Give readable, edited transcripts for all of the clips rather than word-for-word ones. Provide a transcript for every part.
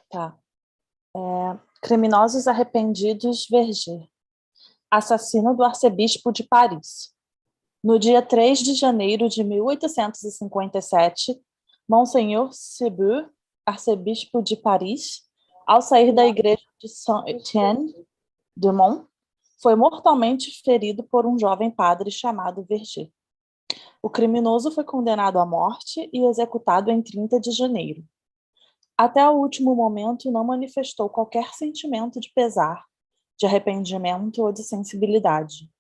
Tá. Criminosos arrependidos Verger. Assassino do arcebispo de Paris. No dia 3 de janeiro de 1857, Monseigneur Sebeuf, arcebispo de Paris, ao sair da igreja de Saint-Étienne-du-Mont, foi mortalmente ferido por um jovem padre chamado Verger. O criminoso foi condenado à morte e executado em 30 de janeiro. Até o último momento não manifestou qualquer sentimento de pesar, de arrependimento ou de sensibilidade.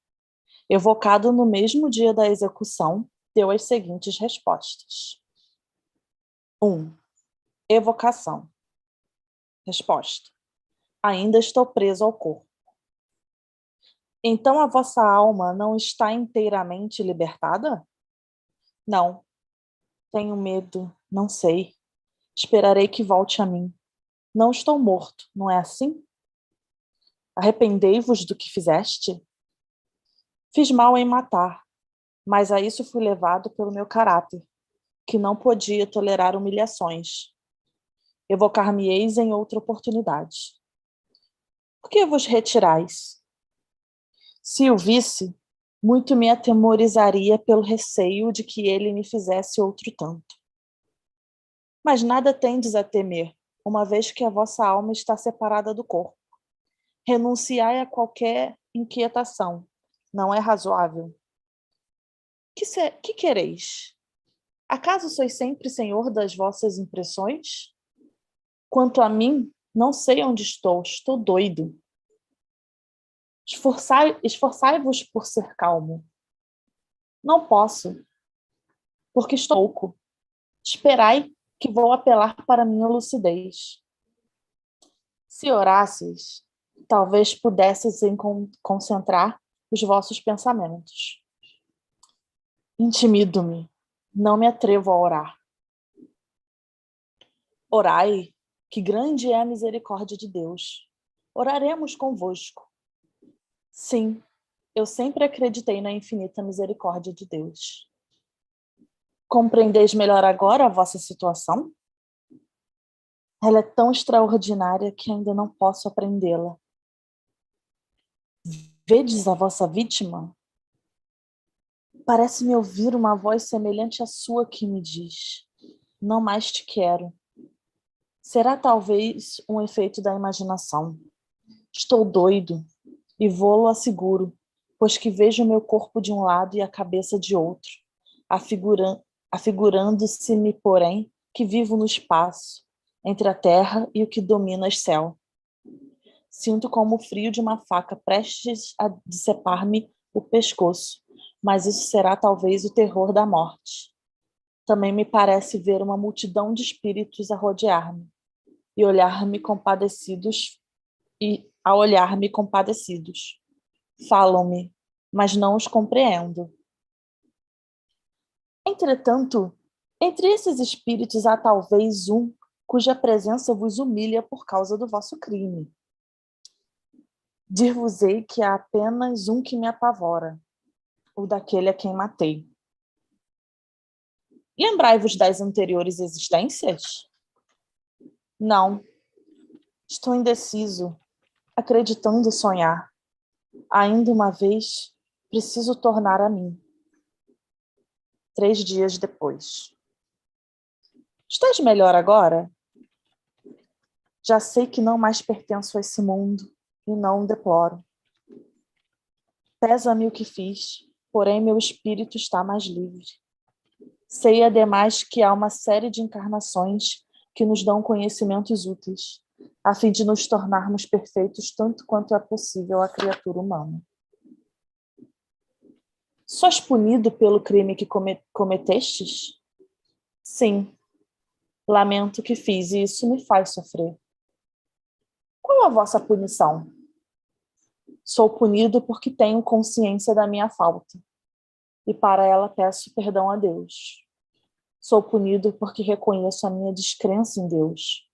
Evocado no mesmo dia da execução, deu as seguintes respostas. 1. Evocação. Resposta. Ainda estou preso ao corpo. Então a vossa alma não está inteiramente libertada? Não. Tenho medo, não sei. Esperarei que volte a mim. Não estou morto, não é assim? Arrependei-vos do que fizeste? Fiz mal em matar, mas a isso fui levado pelo meu caráter, que não podia tolerar humilhações. Evocar-me-eis em outra oportunidade. Por que vos retirais? Se o visse, muito me atemorizaria pelo receio de que ele me fizesse outro tanto. Mas nada tendes a temer, uma vez que a vossa alma está separada do corpo. Renunciai a qualquer inquietação. Não é razoável. Que quereis? Acaso sois sempre senhor das vossas impressões? Quanto a mim, não sei onde estou doido. Esforçai-vos por ser calmo. Não posso, porque estou louco. Esperai que vou apelar para minha lucidez. Se orasseis, talvez pudesseis concentrar os vossos pensamentos. Intimido-me, não me atrevo a orar. Orai, que grande é a misericórdia de Deus. Oraremos convosco. Sim, eu sempre acreditei na infinita misericórdia de Deus. Compreendeis melhor agora a vossa situação? Ela é tão extraordinária que ainda não posso apreendê-la. Vedes a vossa vítima? Parece-me ouvir uma voz semelhante à sua que me diz: não mais te quero. Será talvez um efeito da imaginação. Estou doido, e vou-lo asseguro, pois que vejo o meu corpo de um lado e a cabeça de outro, afigurando-se-me, porém, que vivo no espaço, entre a terra e o que domina o céu. Sinto como o frio de uma faca prestes a decepar-me o pescoço, mas isso será talvez o terror da morte. Também me parece ver uma multidão de espíritos a rodear-me e a olhar-me compadecidos. Falam-me, mas não os compreendo. Entretanto, entre esses espíritos há talvez um cuja presença vos humilha por causa do vosso crime. Dir-vos-ei que há apenas um que me apavora, o daquele a quem matei. Lembrai-vos das anteriores existências? Não. Estou indeciso, acreditando sonhar. Ainda uma vez, preciso tornar a mim. 3 dias depois. Estás melhor agora? Já sei que não mais pertenço a esse mundo e não o deploro. Pesa-me o que fiz, porém meu espírito está mais livre. Sei, ademais, que há uma série de encarnações que nos dão conhecimentos úteis, a fim de nos tornarmos perfeitos tanto quanto é possível à criatura humana. Sois punido pelo crime que cometestes? Sim. Lamento o que fiz e isso me faz sofrer. Qual a vossa punição? Sou punido porque tenho consciência da minha falta, e para ela peço perdão a Deus. Sou punido porque reconheço a minha descrença em Deus,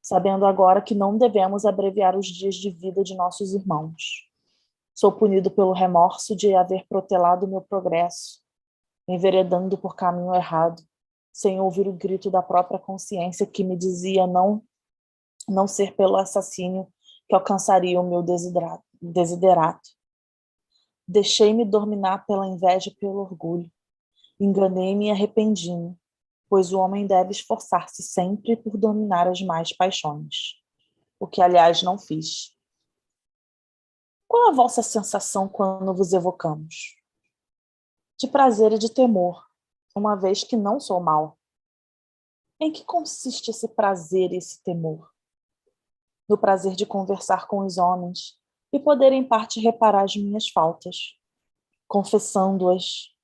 sabendo agora que não devemos abreviar os dias de vida de nossos irmãos. Sou punido pelo remorso de haver protelado meu progresso, enveredando por caminho errado, sem ouvir o grito da própria consciência que me dizia não não ser pelo assassínio que alcançaria o meu desiderato. Deixei-me dominar pela inveja e pelo orgulho. Enganei-me e arrependi-me, pois o homem deve esforçar-se sempre por dominar as mais paixões, o que, aliás, não fiz. Qual a vossa sensação quando vos evocamos? De prazer e de temor, uma vez que não sou mau. Em que consiste esse prazer e esse temor? No prazer de conversar com os homens e poder em parte reparar as minhas faltas, confessando-as,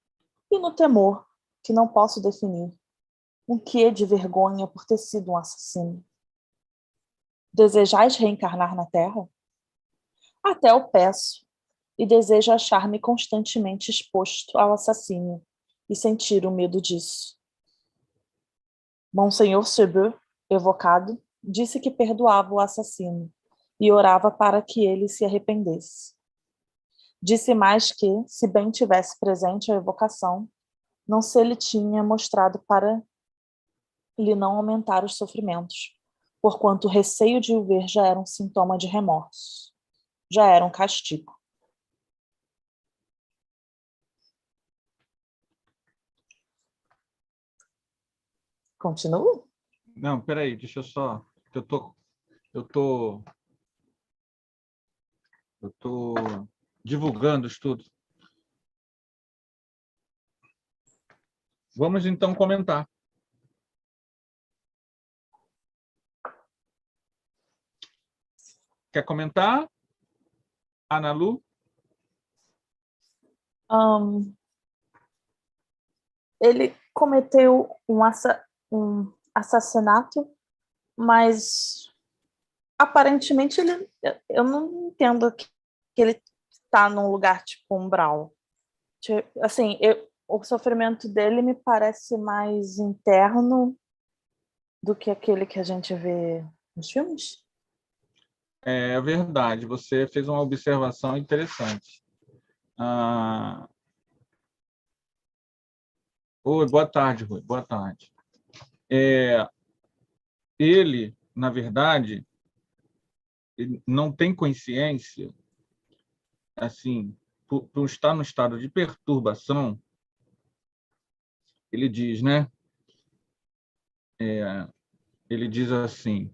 e no temor, que não posso definir, um quê de vergonha por ter sido um assassino. Desejais reencarnar na Terra? Até o peço, e desejo achar-me constantemente exposto ao assassínio e sentir o medo disso. Monsenhor Cheveux, evocado, disse que perdoava o assassino e orava para que ele se arrependesse. Disse mais que, se bem tivesse presente a evocação, não se lhe tinha mostrado para lhe não aumentar os sofrimentos, porquanto o receio de o ver já era um sintoma de remorso, já era um castigo. Continuo? Não, peraí, deixa eu só. Eu tô, eu tô, eu tô divulgando isso tudo. Vamos então comentar. Quer comentar, Ana Lu? Ele cometeu um assassinato, mas aparentemente eu não entendo que ele está num lugar tipo umbral. Assim, o sofrimento dele me parece mais interno do que aquele que a gente vê nos filmes. É verdade, você fez uma observação interessante. Oi, boa tarde, Rui. Boa tarde. Ele, na verdade, ele não tem consciência, assim, por estar no estado de perturbação, ele diz, né? Ele diz assim: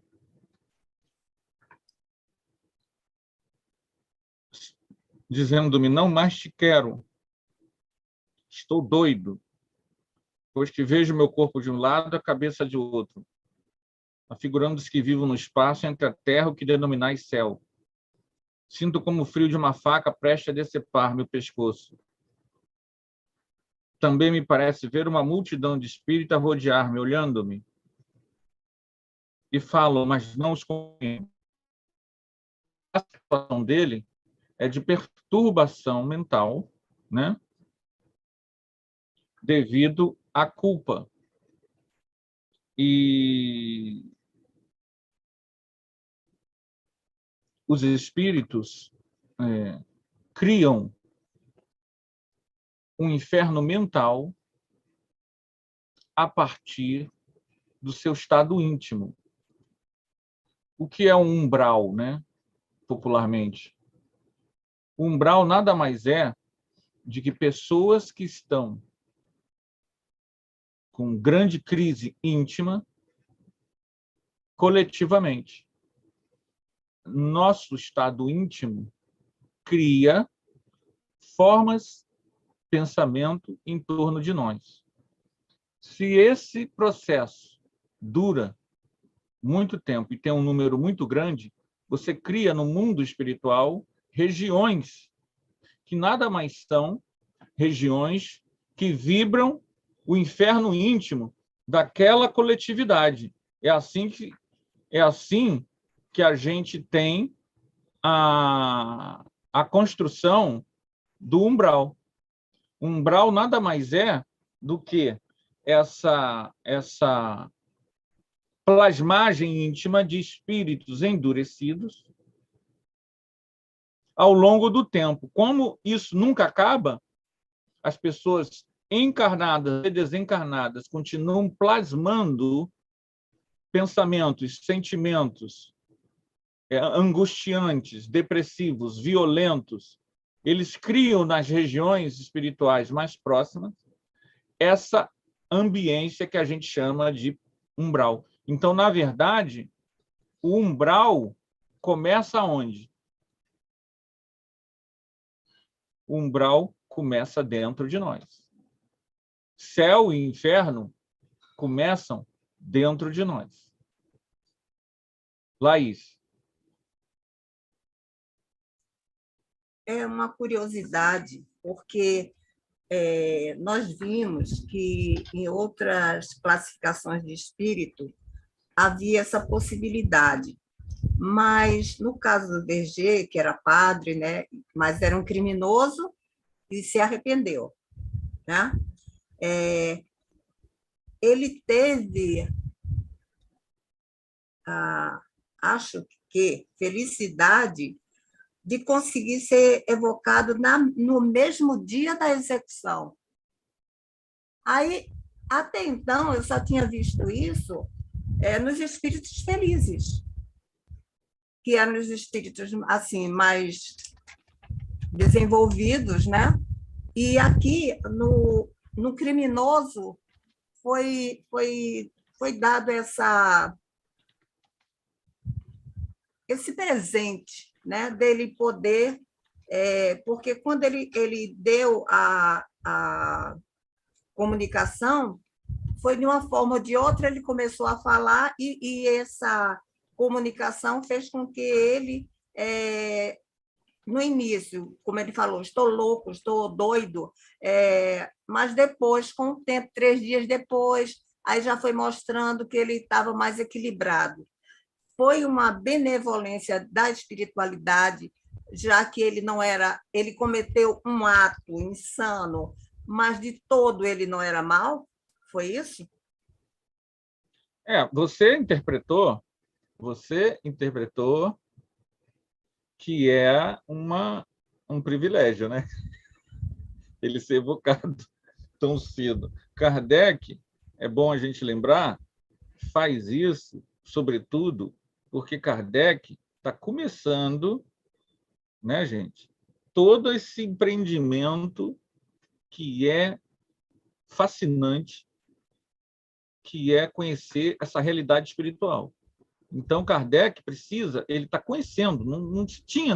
dizendo-me, não mais te quero, estou doido, pois que vejo meu corpo de um lado, a cabeça de outro, afigurando-se que vivo no espaço entre a terra, o que denominais céu. Sinto como o frio de uma faca prestes a decepar meu pescoço. Também me parece ver uma multidão de espíritos a rodear-me, olhando-me. E falo, mas não os conheço. A situação dele é de perturbação mental, né? Devido à culpa. E os espíritos criam um inferno mental a partir do seu estado íntimo. O que é um umbral, né? Popularmente. O umbral nada mais é de que pessoas que estão com grande crise íntima, coletivamente. Nosso estado íntimo cria formas, pensamento em torno de nós. Se esse processo dura muito tempo e tem um número muito grande, você cria no mundo espiritual regiões que nada mais são regiões que vibram o inferno íntimo daquela coletividade. É assim que a gente tem a construção do umbral. O umbral nada mais é do que essa plasmagem íntima de espíritos endurecidos ao longo do tempo. Como isso nunca acaba, as pessoas encarnadas e desencarnadas continuam plasmando pensamentos, sentimentos angustiantes, depressivos, violentos, eles criam nas regiões espirituais mais próximas essa ambiência que a gente chama de umbral. Então, na verdade, o umbral começa onde? O umbral começa dentro de nós. Céu e inferno começam dentro de nós. Laís. É uma curiosidade, porque nós vimos que em outras classificações de espírito havia essa possibilidade. Mas, no caso do Verger, que era padre, né, mas era um criminoso e se arrependeu, né? Ele teve, acho que, felicidade de conseguir ser evocado no mesmo dia da execução. Aí, até então, eu só tinha visto isso nos espíritos felizes, que eram os espíritos assim mais desenvolvidos, né? E aqui no criminoso foi dado esse presente, né? Dele poder, porque quando ele deu a comunicação, foi de uma forma ou de outra, ele começou a falar e essa comunicação fez com que ele, no início, como ele falou, estou louco, estou doido, mas depois, com o tempo, 3 dias depois, aí já foi mostrando que ele estava mais equilibrado. Foi uma benevolência da espiritualidade, já que ele cometeu um ato insano, mas de todo ele não era mau? Foi isso? Você interpretou que é um privilégio, né? Ele ser evocado tão cedo. Kardec, é bom a gente lembrar, faz isso, sobretudo, porque Kardec está começando, né, gente, todo esse empreendimento que é fascinante, que é conhecer essa realidade espiritual. Então, Kardec ele está conhecendo, não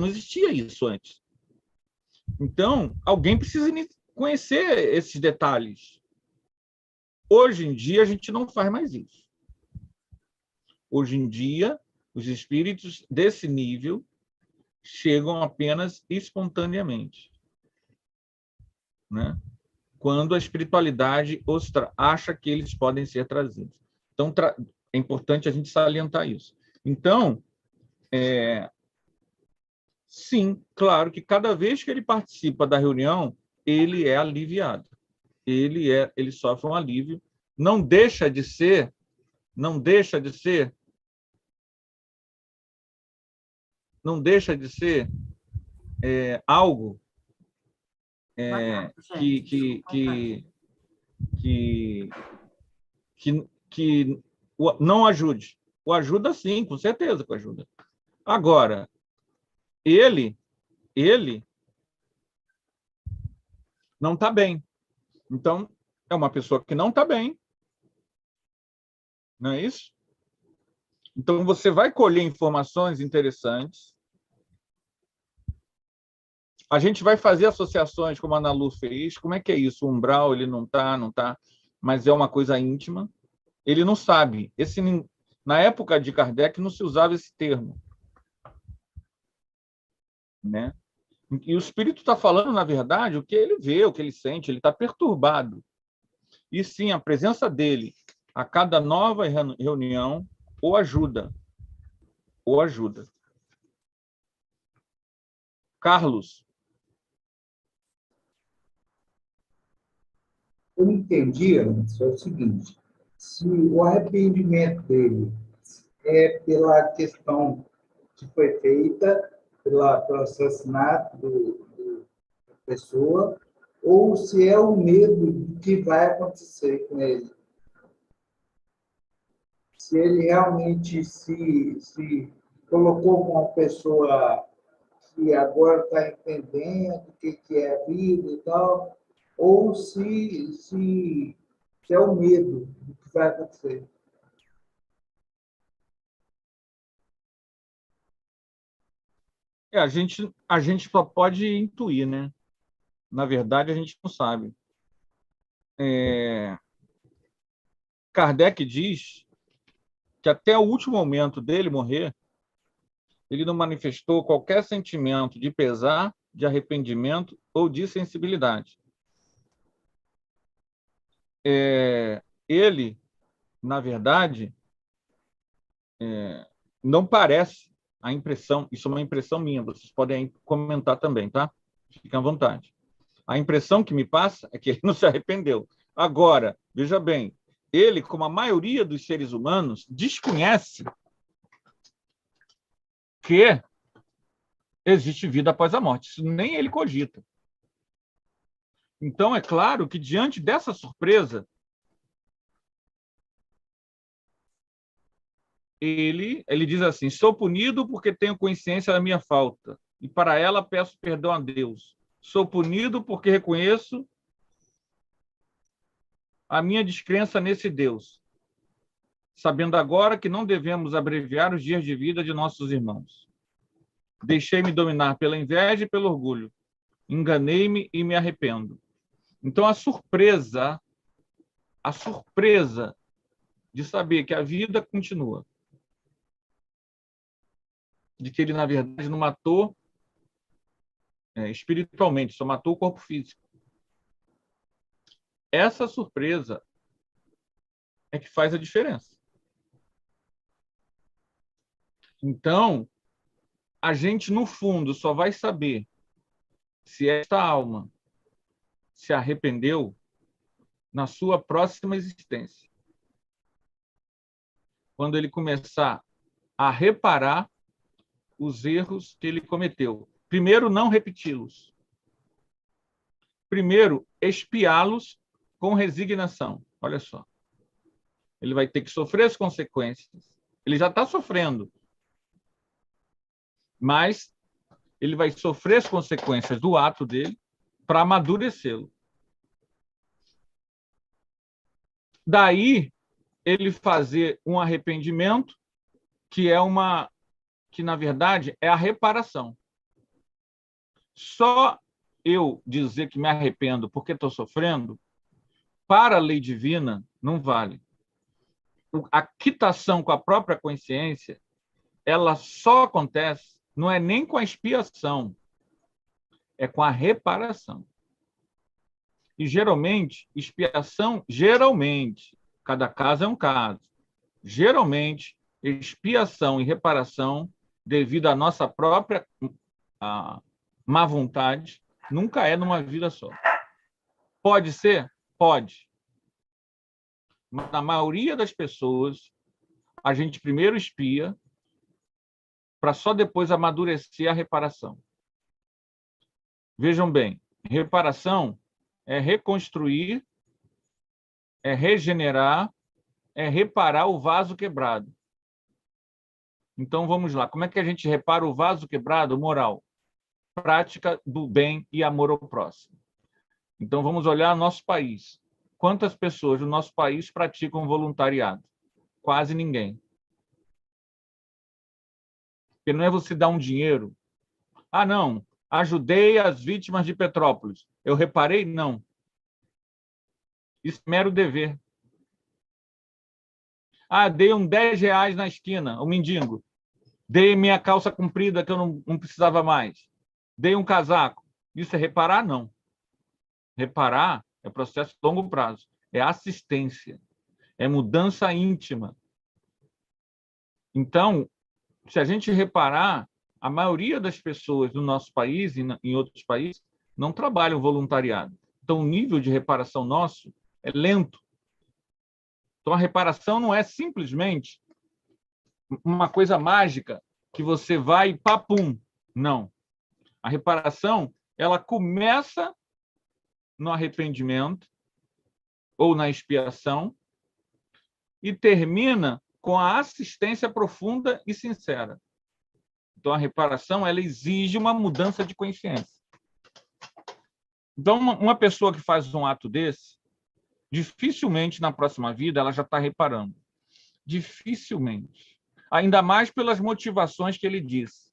existia isso antes. Então, alguém precisa conhecer esses detalhes. Hoje em dia, a gente não faz mais isso. Hoje em dia, os espíritos desse nível chegam apenas espontaneamente, né? Quando a espiritualidade acha que eles podem ser trazidos. Então, é importante a gente salientar isso. Então, sim, claro que cada vez que ele participa da reunião, ele é aliviado. Ele sofre um alívio. Não deixa de ser algo que não ajude. O ajuda, sim, com certeza que ajuda. Agora, ele não está bem. Então, é uma pessoa que não está bem. Não é isso? Então, você vai colher informações interessantes. A gente vai fazer associações, como a Ana Lu fez. Como é que é isso? O umbral, ele não está, mas é uma coisa íntima. Ele não sabe. Na época de Kardec, não se usava esse termo, né? E o espírito está falando, na verdade, o que ele vê, o que ele sente. Ele está perturbado. E, sim, a presença dele a cada nova reunião o ajuda. Carlos. Eu entendi, antes, é o seguinte: se o arrependimento dele é pela questão que foi feita, pelo assassinato da pessoa, ou se é o medo do que vai acontecer com ele. Se ele realmente se colocou uma pessoa que agora está entendendo o que é a vida e tal, ou se é o medo do que vai acontecer. A gente só pode intuir, né? Na verdade, a gente não sabe. Kardec diz que até o último momento dele morrer, ele não manifestou qualquer sentimento de pesar, de arrependimento ou de sensibilidade. Ele, na verdade, não parece a impressão, isso é uma impressão minha, vocês podem comentar também, tá? Fiquem à vontade. A impressão que me passa é que ele não se arrependeu. Agora, veja bem, ele, como a maioria dos seres humanos, desconhece que existe vida após a morte. Isso nem ele cogita. Então, é claro que, diante dessa surpresa, ele diz assim: sou punido porque tenho consciência da minha falta, e para ela peço perdão a Deus. Sou punido porque reconheço a minha descrença nesse Deus, sabendo agora que não devemos abreviar os dias de vida de nossos irmãos. Deixei-me dominar pela inveja e pelo orgulho. Enganei-me e me arrependo. Então, a surpresa de saber que a vida continua, de que ele, na verdade, não matou espiritualmente, só matou o corpo físico. Essa surpresa é que faz a diferença. Então, a gente, no fundo, só vai saber se esta alma se arrependeu na sua próxima existência. Quando ele começar a reparar os erros que ele cometeu. Primeiro, não repeti-los. Primeiro, expiá-los com resignação. Olha só. Ele vai ter que sofrer as consequências. Ele já está sofrendo. Mas ele vai sofrer as consequências do ato dele para amadurecê-lo. Daí, ele fazer um arrependimento que na verdade é a reparação. Só eu dizer que me arrependo porque estou sofrendo, para a lei divina, não vale. A quitação com a própria consciência, ela só acontece, não é nem com a expiação, é com a reparação. E geralmente, expiação, cada caso é um caso. Geralmente, expiação e reparação, devido à nossa própria má vontade, nunca é numa vida só. Pode ser? Pode. Mas na maioria das pessoas, a gente primeiro expia para só depois amadurecer a reparação. Vejam bem, reparação é reconstruir, é regenerar, é reparar o vaso quebrado. Então, vamos lá. Como é que a gente repara o vaso quebrado? Moral. Prática do bem e amor ao próximo. Então, vamos olhar nosso país. Quantas pessoas no nosso país praticam voluntariado? Quase ninguém. Porque não é você dar um dinheiro. Ah, não, ajudei as vítimas de Petrópolis. Eu reparei? Não. Isso é mero dever. Ah, dei um R$10 na esquina, um mendigo. Dei minha calça comprida que eu não precisava mais. Dei um casaco. Isso é reparar? Não. Reparar é processo de longo prazo. É assistência. É mudança íntima. Então, se a gente reparar, a maioria das pessoas do nosso país e em outros países não trabalham voluntariado. Então, o nível de reparação nosso é lento. Então, a reparação não é simplesmente uma coisa mágica que você vai e papum. Não. A reparação, ela começa no arrependimento ou na expiação e termina com a assistência profunda e sincera. Então, a reparação, ela exige uma mudança de consciência. Então, uma pessoa que faz um ato desse, dificilmente, na próxima vida, ela já está reparando. Dificilmente. Ainda mais pelas motivações que ele disse.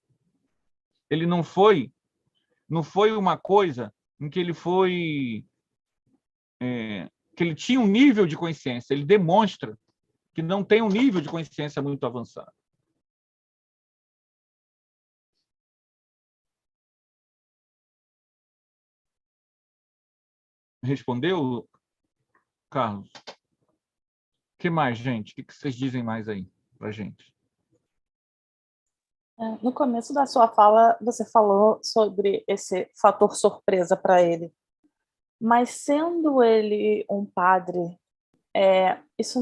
Ele não foi uma coisa em que ele foi... que ele tinha um nível de consciência. Ele demonstra que não tem um nível de consciência muito avançado. Respondeu, Carlos? O que mais, gente? O que vocês dizem mais aí para a gente? No começo da sua fala, você falou sobre esse fator surpresa para ele. Mas sendo ele um padre, isso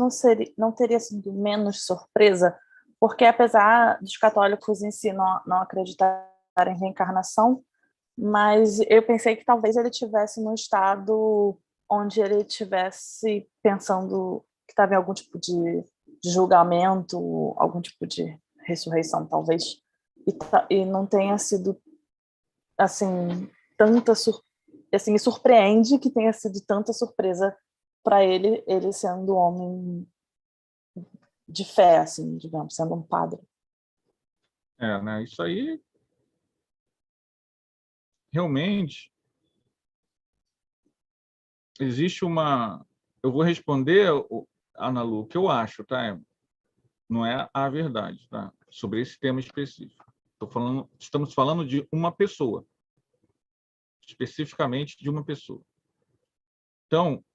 não teria sido menos surpresa? Porque apesar dos católicos em si não acreditarem em reencarnação, mas eu pensei que talvez ele estivesse num estado onde ele estivesse pensando que estava em algum tipo de julgamento, algum tipo de ressurreição, talvez, e não tenha sido assim tanta assim, me surpreende que tenha sido tanta surpresa para ele sendo homem de fé, assim, digamos, sendo um padre. Né? Isso aí realmente existe uma... Eu vou responder, Ana Lu, o que eu acho, tá? Não é a verdade, tá? Sobre esse tema específico. Estamos falando de uma pessoa, especificamente de uma pessoa. Então,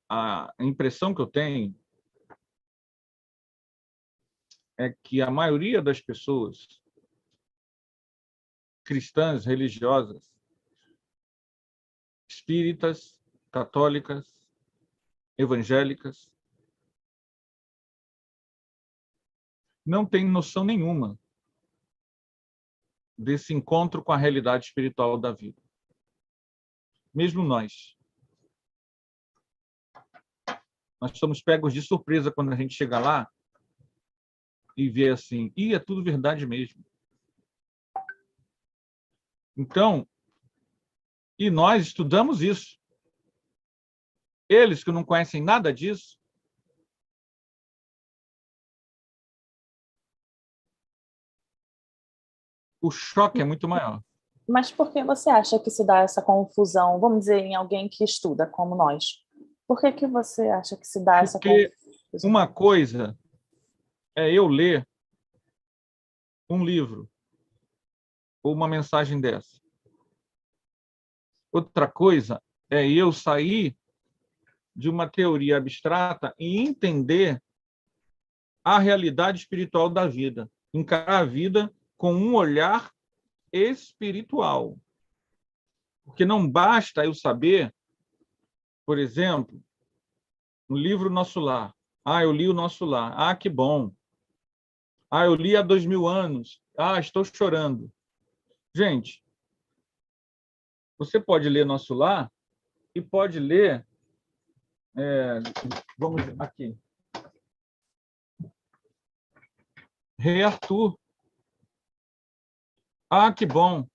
a impressão que eu tenho é que a maioria das pessoas cristãs, religiosas, espíritas, católicas, evangélicas, não tem noção nenhuma desse encontro com a realidade espiritual da vida. Mesmo nós. Nós somos pegos de surpresa quando a gente chega lá e vê assim, é tudo verdade mesmo. Então, e nós estudamos isso. Eles que não conhecem nada disso, o choque é muito maior. Mas por que você acha que se dá essa confusão, vamos dizer, em alguém que estuda, como nós? Por que você acha que se dá essa confusão? Porque uma coisa é eu ler um livro ou uma mensagem dessa. Outra coisa é eu sair de uma teoria abstrata e entender a realidade espiritual da vida, encarar a vida com um olhar espiritual. Porque não basta eu saber, por exemplo, no livro Nosso Lar. Eu li o Nosso Lar. Que bom. Eu li há 2000 anos. Estou chorando. Gente, você pode ler Nosso Lar e pode ler... vamos aqui. Rei Arthur. Que bom.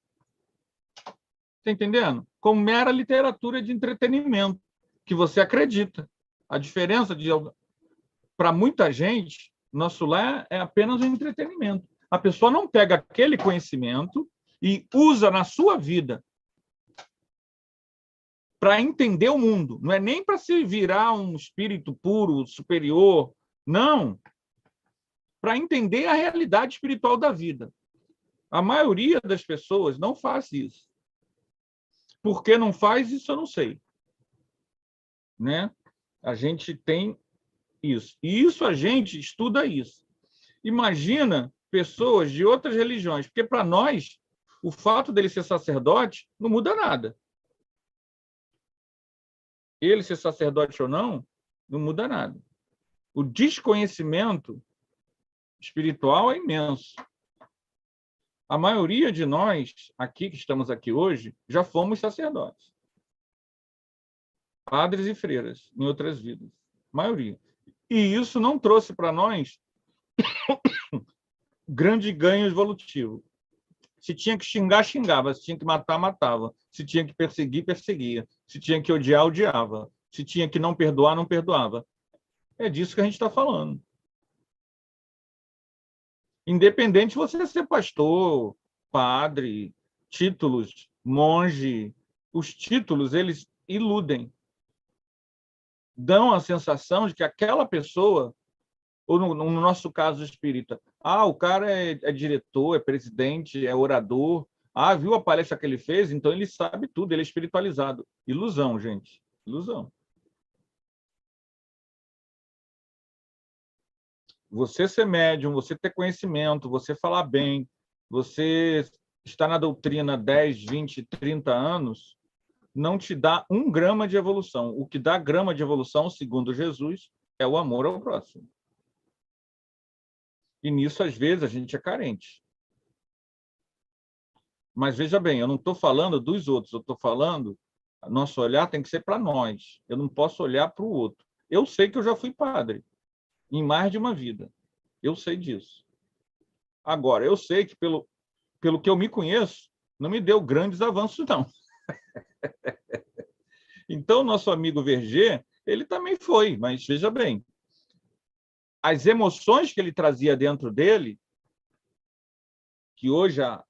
Está entendendo? Como mera literatura de entretenimento, que você acredita. A diferença para muita gente, Nosso Lar é apenas um entretenimento. A pessoa não pega aquele conhecimento e usa na sua vida para entender o mundo. Não é nem para se virar um espírito puro, superior. Não. Para entender a realidade espiritual da vida. A maioria das pessoas não faz isso. Por que não faz, isso eu não sei. Né? A gente tem isso. E isso a gente estuda isso. Imagina pessoas de outras religiões, porque para nós, o fato dele ser sacerdote não muda nada. Ele ser sacerdote ou não muda nada. O desconhecimento espiritual é imenso. A maioria de nós, aqui que estamos aqui hoje, já fomos sacerdotes. Padres e freiras, em outras vidas. A maioria. E isso não trouxe para nós grande ganho evolutivo. Se tinha que xingar, xingava. Se tinha que matar, matava. Se tinha que perseguir, perseguia. Se tinha que odiar, odiava. Se tinha que não perdoar, não perdoava. É disso que a gente está falando. Independente de você ser pastor, padre, títulos, monge, os títulos, eles iludem. Dão a sensação de que aquela pessoa, ou no nosso caso espírita, o cara é diretor, é presidente, é orador, viu a palestra que ele fez, então ele sabe tudo, ele é espiritualizado. Ilusão, gente, ilusão. Você ser médium, você ter conhecimento, você falar bem, você estar na doutrina 10, 20, 30 anos, não te dá 1 grama de evolução. O que dá grama de evolução, segundo Jesus, é o amor ao próximo. E nisso, às vezes, a gente é carente. Mas, veja bem, eu não estou falando dos outros, eu estou falando, nosso olhar tem que ser para nós. Eu não posso olhar para o outro. Eu sei que eu já fui padre, em mais de uma vida. Eu sei disso. Agora, eu sei que, pelo que eu me conheço, não me deu grandes avanços, não. Então, nosso amigo Verger, ele também foi, mas, veja bem, as emoções que ele trazia dentro dele, que hoje a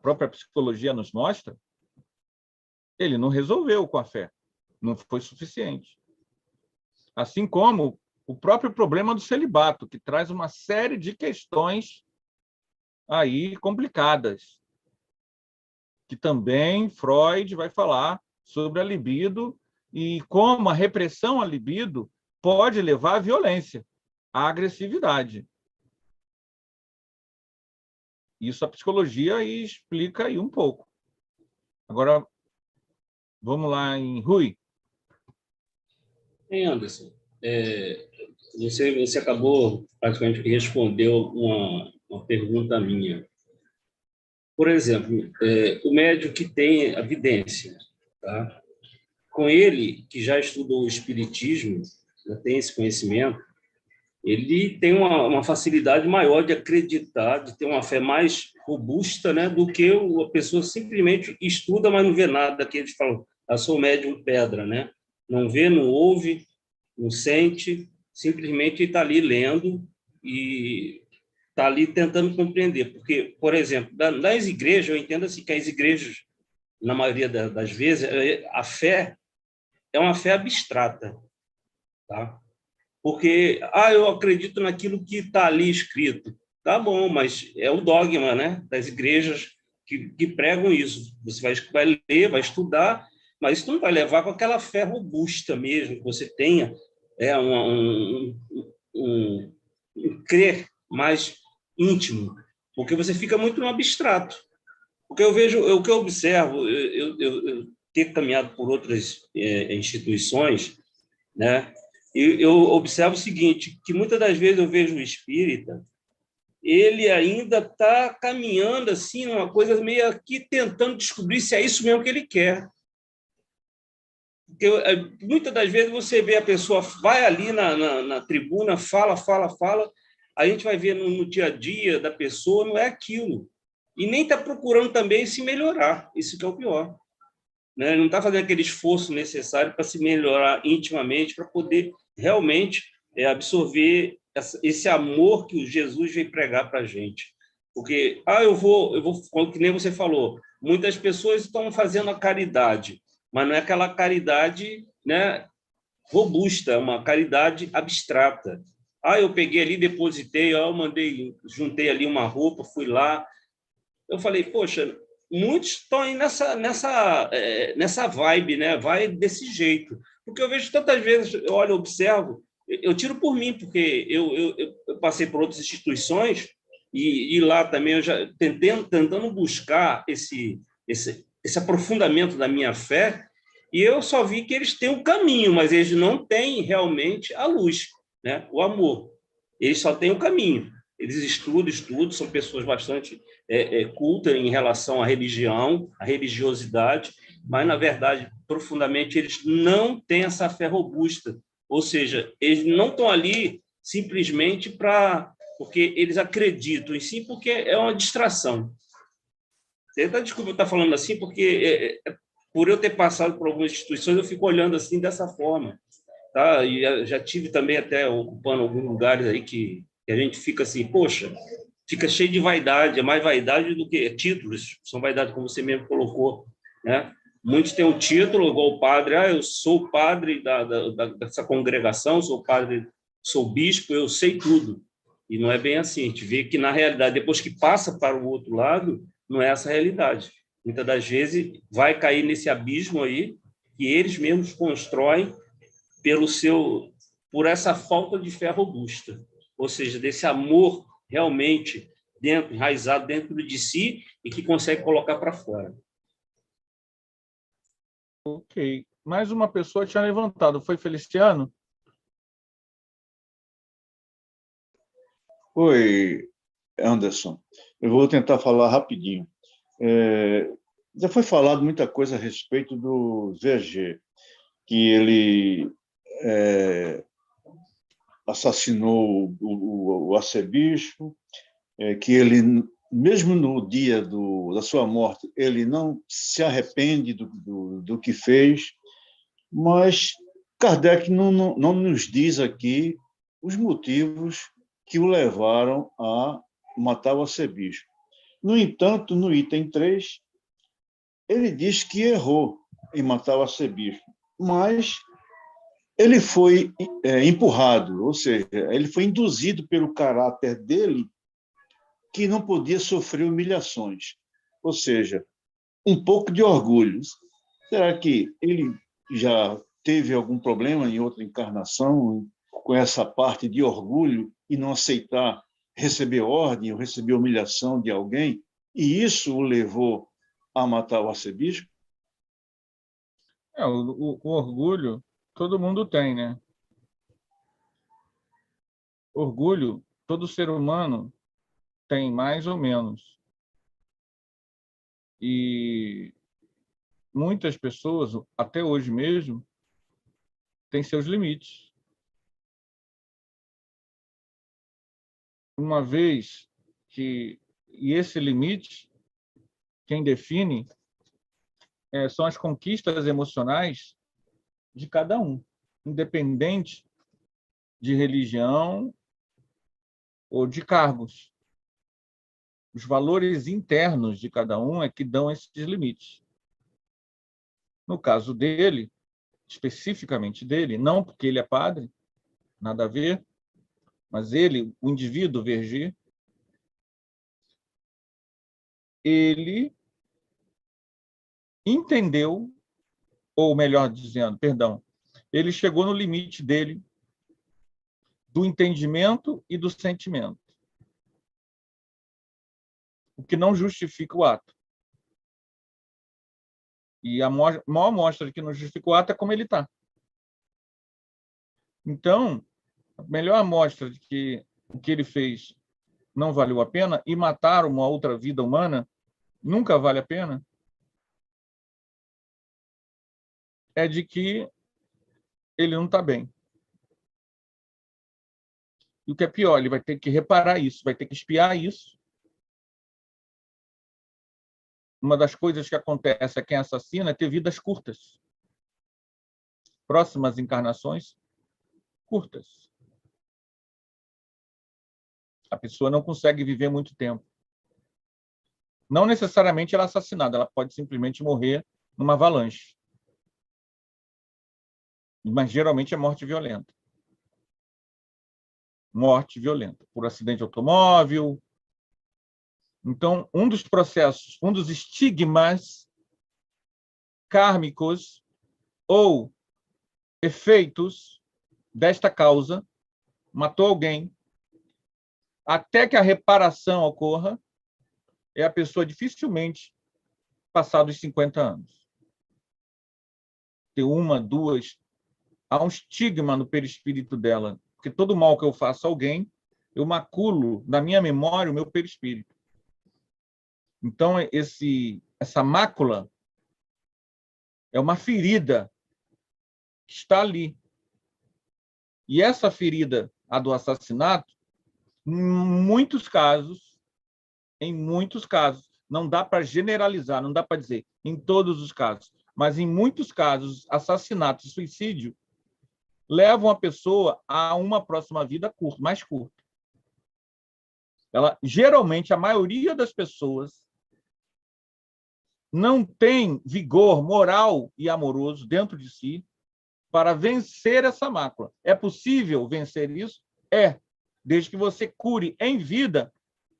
própria psicologia nos mostra, ele não resolveu com a fé. Não foi suficiente. Assim como o próprio problema do celibato, que traz uma série de questões aí complicadas, que também Freud vai falar sobre a libido e como a repressão à libido pode levar à violência, à agressividade. Isso a psicologia aí explica aí um pouco. Agora, vamos lá em Rui. Anderson, você acabou praticamente que respondeu uma pergunta minha. Por exemplo, o médium que tem a vidência, tá? Com ele, que já estudou o espiritismo, já tem esse conhecimento, ele tem uma facilidade maior de acreditar, de ter uma fé mais robusta, né, do que a pessoa simplesmente estuda, mas não vê nada, que eles falam, sou médium pedra, né? Não vê, não ouve, não sente, simplesmente está ali lendo e está ali tentando compreender. Porque, por exemplo, nas igrejas, eu entendo assim, que as igrejas, na maioria das vezes, a fé é uma fé abstrata, tá? Porque, eu acredito naquilo que está ali escrito. Tá bom, mas é o dogma, né, das igrejas que pregam isso. Você vai ler, vai estudar, mas isso não vai levar com aquela fé robusta mesmo, que você tenha um crer mais íntimo, porque você fica muito no abstrato. Porque eu vejo, o que eu observo, eu ter caminhado por outras instituições, né, eu observo o seguinte, que muitas das vezes eu vejo o espírita, ele ainda está caminhando assim, uma coisa meio aqui, tentando descobrir se é isso mesmo que ele quer. Porque muitas das vezes você vê a pessoa, vai ali na tribuna, fala, a gente vai ver no dia a dia da pessoa, não é aquilo. E nem está procurando também se melhorar, isso que é o pior. Né? Não está fazendo aquele esforço necessário para se melhorar intimamente, para poder realmente absorver esse amor que o Jesus veio pregar para a gente. Porque, eu vou, que nem você falou, muitas pessoas estão fazendo a caridade, mas não é aquela caridade, né, robusta, é uma caridade abstrata. Eu peguei ali, depositei, juntei ali uma roupa, fui lá. Eu falei, poxa, muitos estão aí nessa vibe, né? Vai desse jeito. Porque eu vejo tantas vezes, eu olho, observo, eu tiro por mim, porque eu passei por outras instituições e lá também eu já tentando buscar esse aprofundamento da minha fé, e eu só vi que eles têm um caminho, mas eles não têm realmente a luz, né? O amor. Eles só têm o caminho. Eles estudam, são pessoas bastante cultas em relação à religião, à religiosidade, mas, na verdade, profundamente, eles não têm essa fé robusta. Ou seja, eles não estão ali simplesmente para porque eles acreditam em si, porque é uma distração. Desculpa eu estar falando assim, porque por eu ter passado por algumas instituições, eu fico olhando assim dessa forma. Tá? E já tive também até ocupando alguns lugares aí que a gente fica assim, poxa, fica cheio de vaidade, é mais vaidade do que títulos, são vaidade, como você mesmo colocou, né? Muitos têm um título, igual o padre, eu sou padre dessa congregação, sou padre, sou bispo, eu sei tudo. E não é bem assim, a gente vê que, na realidade, depois que passa para o outro lado, não é essa a realidade. Muitas das vezes vai cair nesse abismo aí, que eles mesmos constroem por essa falta de fé robusta, ou seja, desse amor realmente enraizado dentro de si e que consegue colocar para fora. Ok. Mais uma pessoa tinha levantado. Foi Feliciano? Oi, Anderson. Eu vou tentar falar rapidinho. Já foi falado muita coisa a respeito do Verger, que ele assassinou o arcebispo, que ele, mesmo no dia da sua morte, ele não se arrepende do que fez, mas Kardec não nos diz aqui os motivos que o levaram a matar o arcebispo. No entanto, no item 3, ele diz que errou em matar o arcebispo, mas ele foi empurrado, ou seja, ele foi induzido pelo caráter dele, que não podia sofrer humilhações, ou seja, um pouco de orgulho. Será que ele já teve algum problema em outra encarnação com essa parte de orgulho e não aceitar receber ordem ou receber humilhação de alguém, e isso o levou a matar o arcebispo? O orgulho todo mundo tem, né? Orgulho todo ser humano tem, mais ou menos. E muitas pessoas, até hoje mesmo, têm seus limites. Uma vez que... E esse limite, quem define, são as conquistas emocionais de cada um, independente de religião ou de cargos. Os valores internos de cada um é que dão esses limites. No caso dele, especificamente dele, não porque ele é padre, nada a ver, mas ele, o indivíduo Verger, ele entendeu, ou melhor dizendo, perdão, ele chegou no limite dele do entendimento e do sentimento, o que não justifica o ato. E a maior mostra de que não justifica o ato é como ele está. Então, a melhor amostra de que o que ele fez não valeu a pena, e matar uma outra vida humana nunca vale a pena, é de que ele não está bem. E o que é pior, ele vai ter que reparar isso, vai ter que expiar isso. Uma das coisas que acontece a quem assassina é ter vidas curtas. Próximas encarnações curtas. A pessoa não consegue viver muito tempo. Não necessariamente ela é assassinada, ela pode simplesmente morrer numa avalanche. Mas geralmente é morte violenta. Morte violenta, por acidente de automóvel. Então, um dos processos, um dos estigmas kármicos ou efeitos desta causa, matou alguém, até que a reparação ocorra, é a pessoa dificilmente passar dos 50 anos. Ter uma, duas... Há um estigma no perispírito dela, porque todo mal que eu faço a alguém, eu maculo na minha memória o meu perispírito. Então, essa mácula é uma ferida que está ali. E essa ferida, a do assassinato, Em muitos casos, não dá para generalizar, não dá para dizer em todos os casos, mas em muitos casos, assassinato e suicídio levam a pessoa a uma próxima vida mais curta. Geralmente, a maioria das pessoas não tem vigor moral e amoroso dentro de si para vencer essa mácula. É possível vencer isso? É, desde que você cure em vida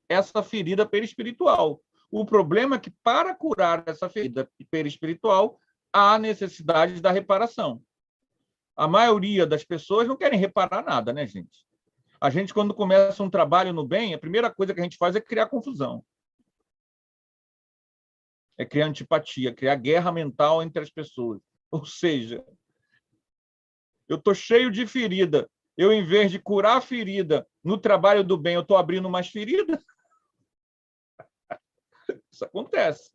essa ferida perispiritual. O problema é que, para curar essa ferida perispiritual, há necessidade da reparação. A maioria das pessoas não querem reparar nada, né, gente? A gente, quando começa um trabalho no bem, a primeira coisa que a gente faz é criar confusão. É criar antipatia, criar guerra mental entre as pessoas. Ou seja, eu estou cheio de ferida. Eu, em vez de curar a ferida no trabalho do bem, eu estou abrindo mais feridas. Isso acontece.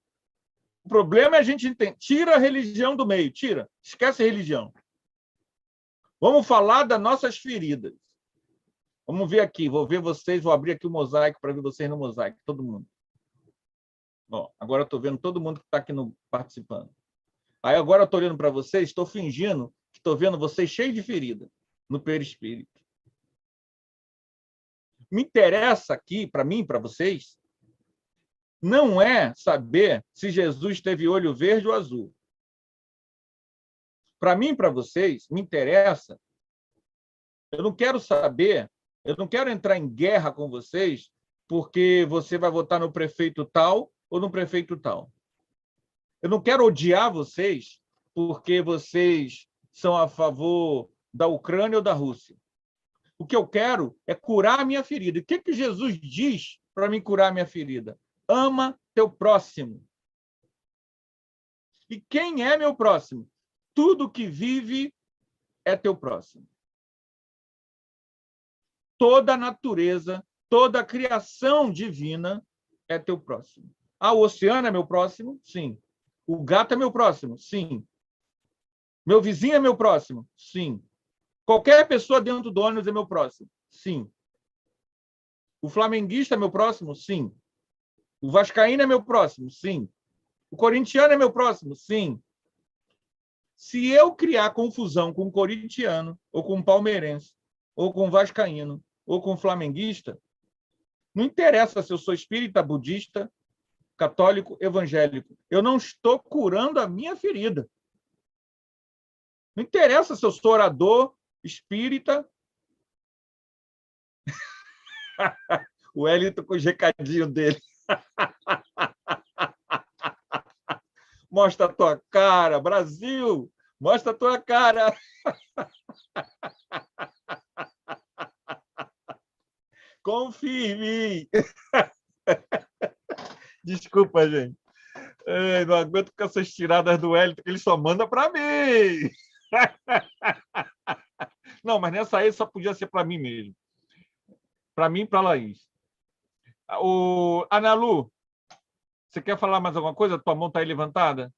O problema é a gente entender. Tira a religião do meio, tira. Esquece a religião. Vamos falar das nossas feridas. Vamos ver aqui, vou ver vocês, vou abrir aqui o mosaico para ver vocês no mosaico, todo mundo. Ó, agora eu estou vendo todo mundo que está aqui participando. Aí agora eu estou olhando para vocês, estou fingindo que estou vendo vocês cheios de ferida no perispírito. Me interessa aqui, para mim, para vocês, não é saber se Jesus teve olho verde ou azul. Para mim, para vocês, me interessa. Eu não quero saber, eu não quero entrar em guerra com vocês porque você vai votar no prefeito tal ou no prefeito tal. Eu não quero odiar vocês porque vocês são a favor da Ucrânia ou da Rússia. O que eu quero é curar a minha ferida. O que Jesus diz para mim curar a minha ferida? Ama teu próximo. E quem é meu próximo? Tudo que vive é teu próximo. Toda a natureza, toda a criação divina é teu próximo. Ah, o oceano é meu próximo? Sim. O gato é meu próximo? Sim. Meu vizinho é meu próximo? Sim. Qualquer pessoa dentro do ônibus é meu próximo? Sim. O flamenguista é meu próximo? Sim. O vascaíno é meu próximo? Sim. O corintiano é meu próximo? Sim. Se eu criar confusão com um corintiano, ou com um palmeirense, ou com um vascaíno, ou com um flamenguista, não interessa se eu sou espírita, budista, católico, evangélico. Eu não estou curando a minha ferida. Não interessa se eu sou orador, espírita. O Wellington com o recadinho dele. Mostra a tua cara, Brasil! Mostra a tua cara! Confie em mim! Desculpa, gente. Não aguento com essas tiradas do Wellington, que ele só manda para mim. Não, mas nessa aí só podia ser para mim mesmo. Para mim e para a Laís. Ana Lu, você quer falar mais alguma coisa? Tua mão está aí levantada?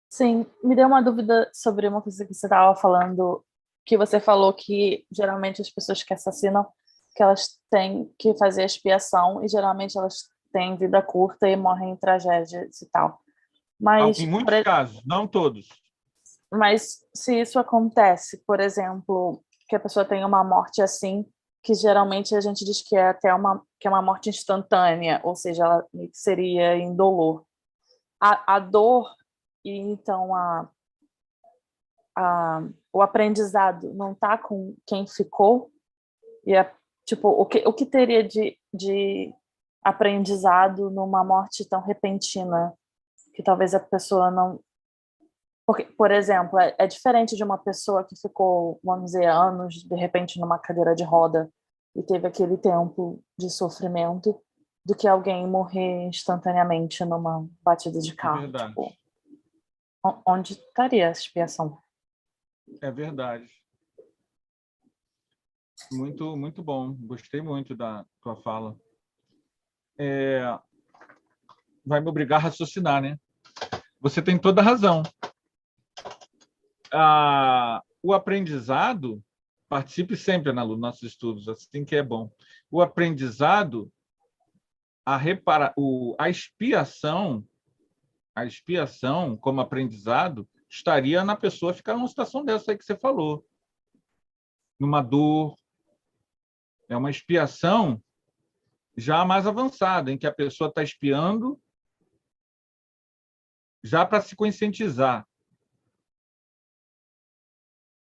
Sim, me deu uma dúvida sobre uma coisa que você estava falando, que você falou que geralmente as pessoas que assassinam, que elas têm que fazer expiação e geralmente elas têm vida curta e morrem em tragédias e tal. Mas, em muitos casos, não todos. Mas se isso acontece, por exemplo, que a pessoa tem uma morte assim, que geralmente a gente diz que é até que é uma morte instantânea, ou seja, ela seria indolor. A dor e então o aprendizado não está com quem ficou, e tipo, o que teria de aprendizado numa morte tão repentina que talvez a pessoa não... Porque, por exemplo, é diferente de uma pessoa que ficou, vamos dizer, anos, de repente, numa cadeira de roda e teve aquele tempo de sofrimento, do que alguém morrer instantaneamente numa batida de carro. É verdade. Tipo, onde estaria a expiação? É verdade. Muito, muito bom. Gostei muito da tua fala. Vai me obrigar a raciocinar, né? Você tem toda a razão. O aprendizado Participe sempre, Ana Lu, dos nossos estudos, assim que é bom. O aprendizado, a expiação como aprendizado estaria na pessoa ficar numa situação dessa aí que você falou, numa dor. É uma expiação já mais avançada, em que a pessoa está expiando já para se conscientizar.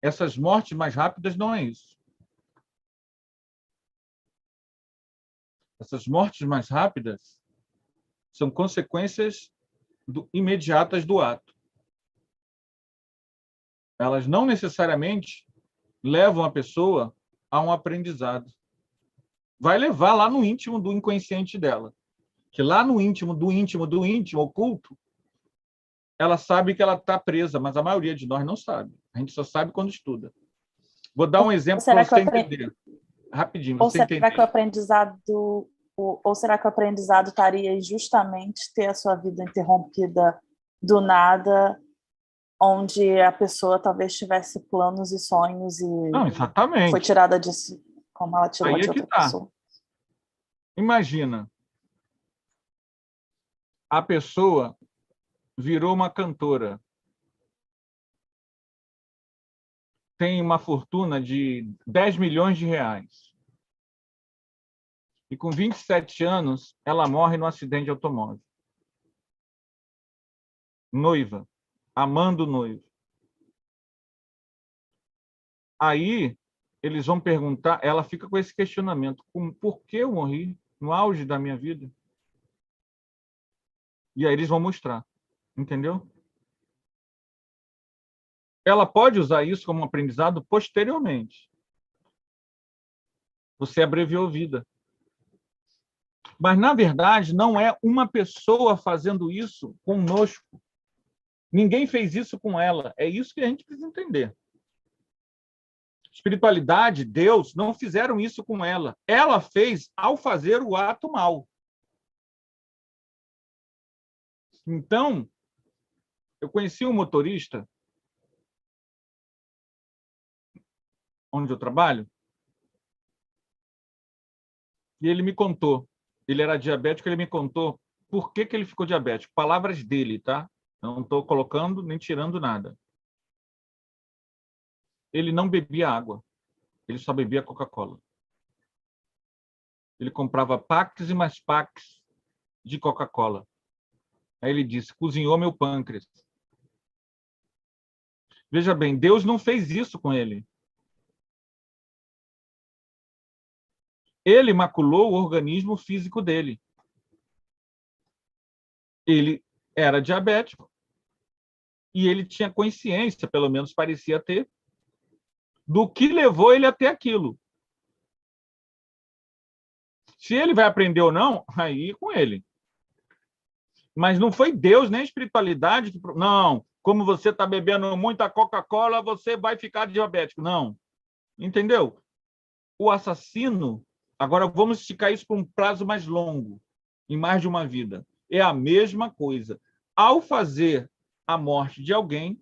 Essas mortes mais rápidas não é isso. Essas mortes mais rápidas são consequências imediatas do ato. Elas não necessariamente levam a pessoa a um aprendizado. Vai levar lá no íntimo do inconsciente dela. Que lá no íntimo, oculto, ela sabe que ela está presa, mas a maioria de nós não sabe. A gente só sabe quando estuda. Vou dar um exemplo para você entender. Rapidinho, você entender. Será que o aprendizado estaria em justamente ter a sua vida interrompida do nada, onde a pessoa talvez tivesse planos e sonhos e não, exatamente. Foi tirada disso, como ela tirou de outra pessoa? Imagina, a pessoa virou uma cantora, tem uma fortuna de 10 milhões de reais. E com 27 anos, ela morre num acidente de automóvel. Noiva, amando o noivo. Aí, eles vão perguntar, ela fica com esse questionamento, por que eu morri no auge da minha vida? E aí eles vão mostrar, entendeu? Ela pode usar isso como um aprendizado posteriormente. Você abreviou vida. Mas, na verdade, não é uma pessoa fazendo isso conosco. Ninguém fez isso com ela. É isso que a gente precisa entender. Espiritualidade, Deus, não fizeram isso com ela. Ela fez ao fazer o ato mal. Então, eu conheci um motorista onde eu trabalho, e ele me contou, ele era diabético, ele me contou por que ele ficou diabético. Palavras dele, tá? Não estou colocando nem tirando nada. Ele não bebia água, ele só bebia Coca-Cola. Ele comprava packs e mais packs de Coca-Cola. Aí ele disse, cozinhou meu pâncreas. Veja bem, Deus não fez isso com ele. Ele maculou o organismo físico dele. Ele era diabético e ele tinha consciência, pelo menos parecia ter, do que levou ele até aquilo. Se ele vai aprender ou não, aí é com ele. Mas não foi Deus nem a espiritualidade que... Não, como você está bebendo muita Coca-Cola, você vai ficar diabético. Não. Entendeu? O assassino... Agora, vamos esticar isso para um prazo mais longo, em mais de uma vida. É a mesma coisa. Ao fazer a morte de alguém,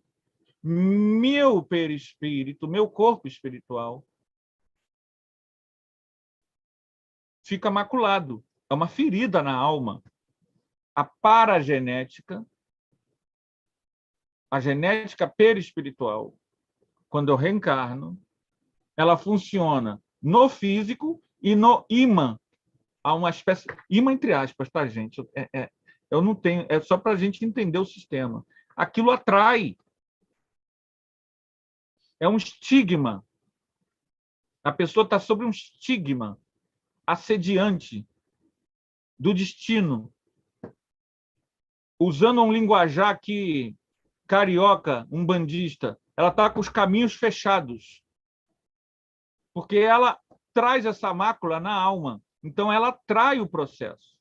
meu perispírito, meu corpo espiritual, fica maculado. É uma ferida na alma. A paragenética, a genética perispiritual, quando eu reencarno, ela funciona no físico e no ímã. Há uma espécie... Ímã entre aspas, tá, gente? Eu não tenho... É só para a gente entender o sistema. Aquilo atrai. É um estigma. A pessoa está sobre um estigma assediante do destino. Usando um linguajar aqui, carioca, umbandista, ela está com os caminhos fechados. Porque ela traz essa mácula na alma. Então, ela atrai o processo.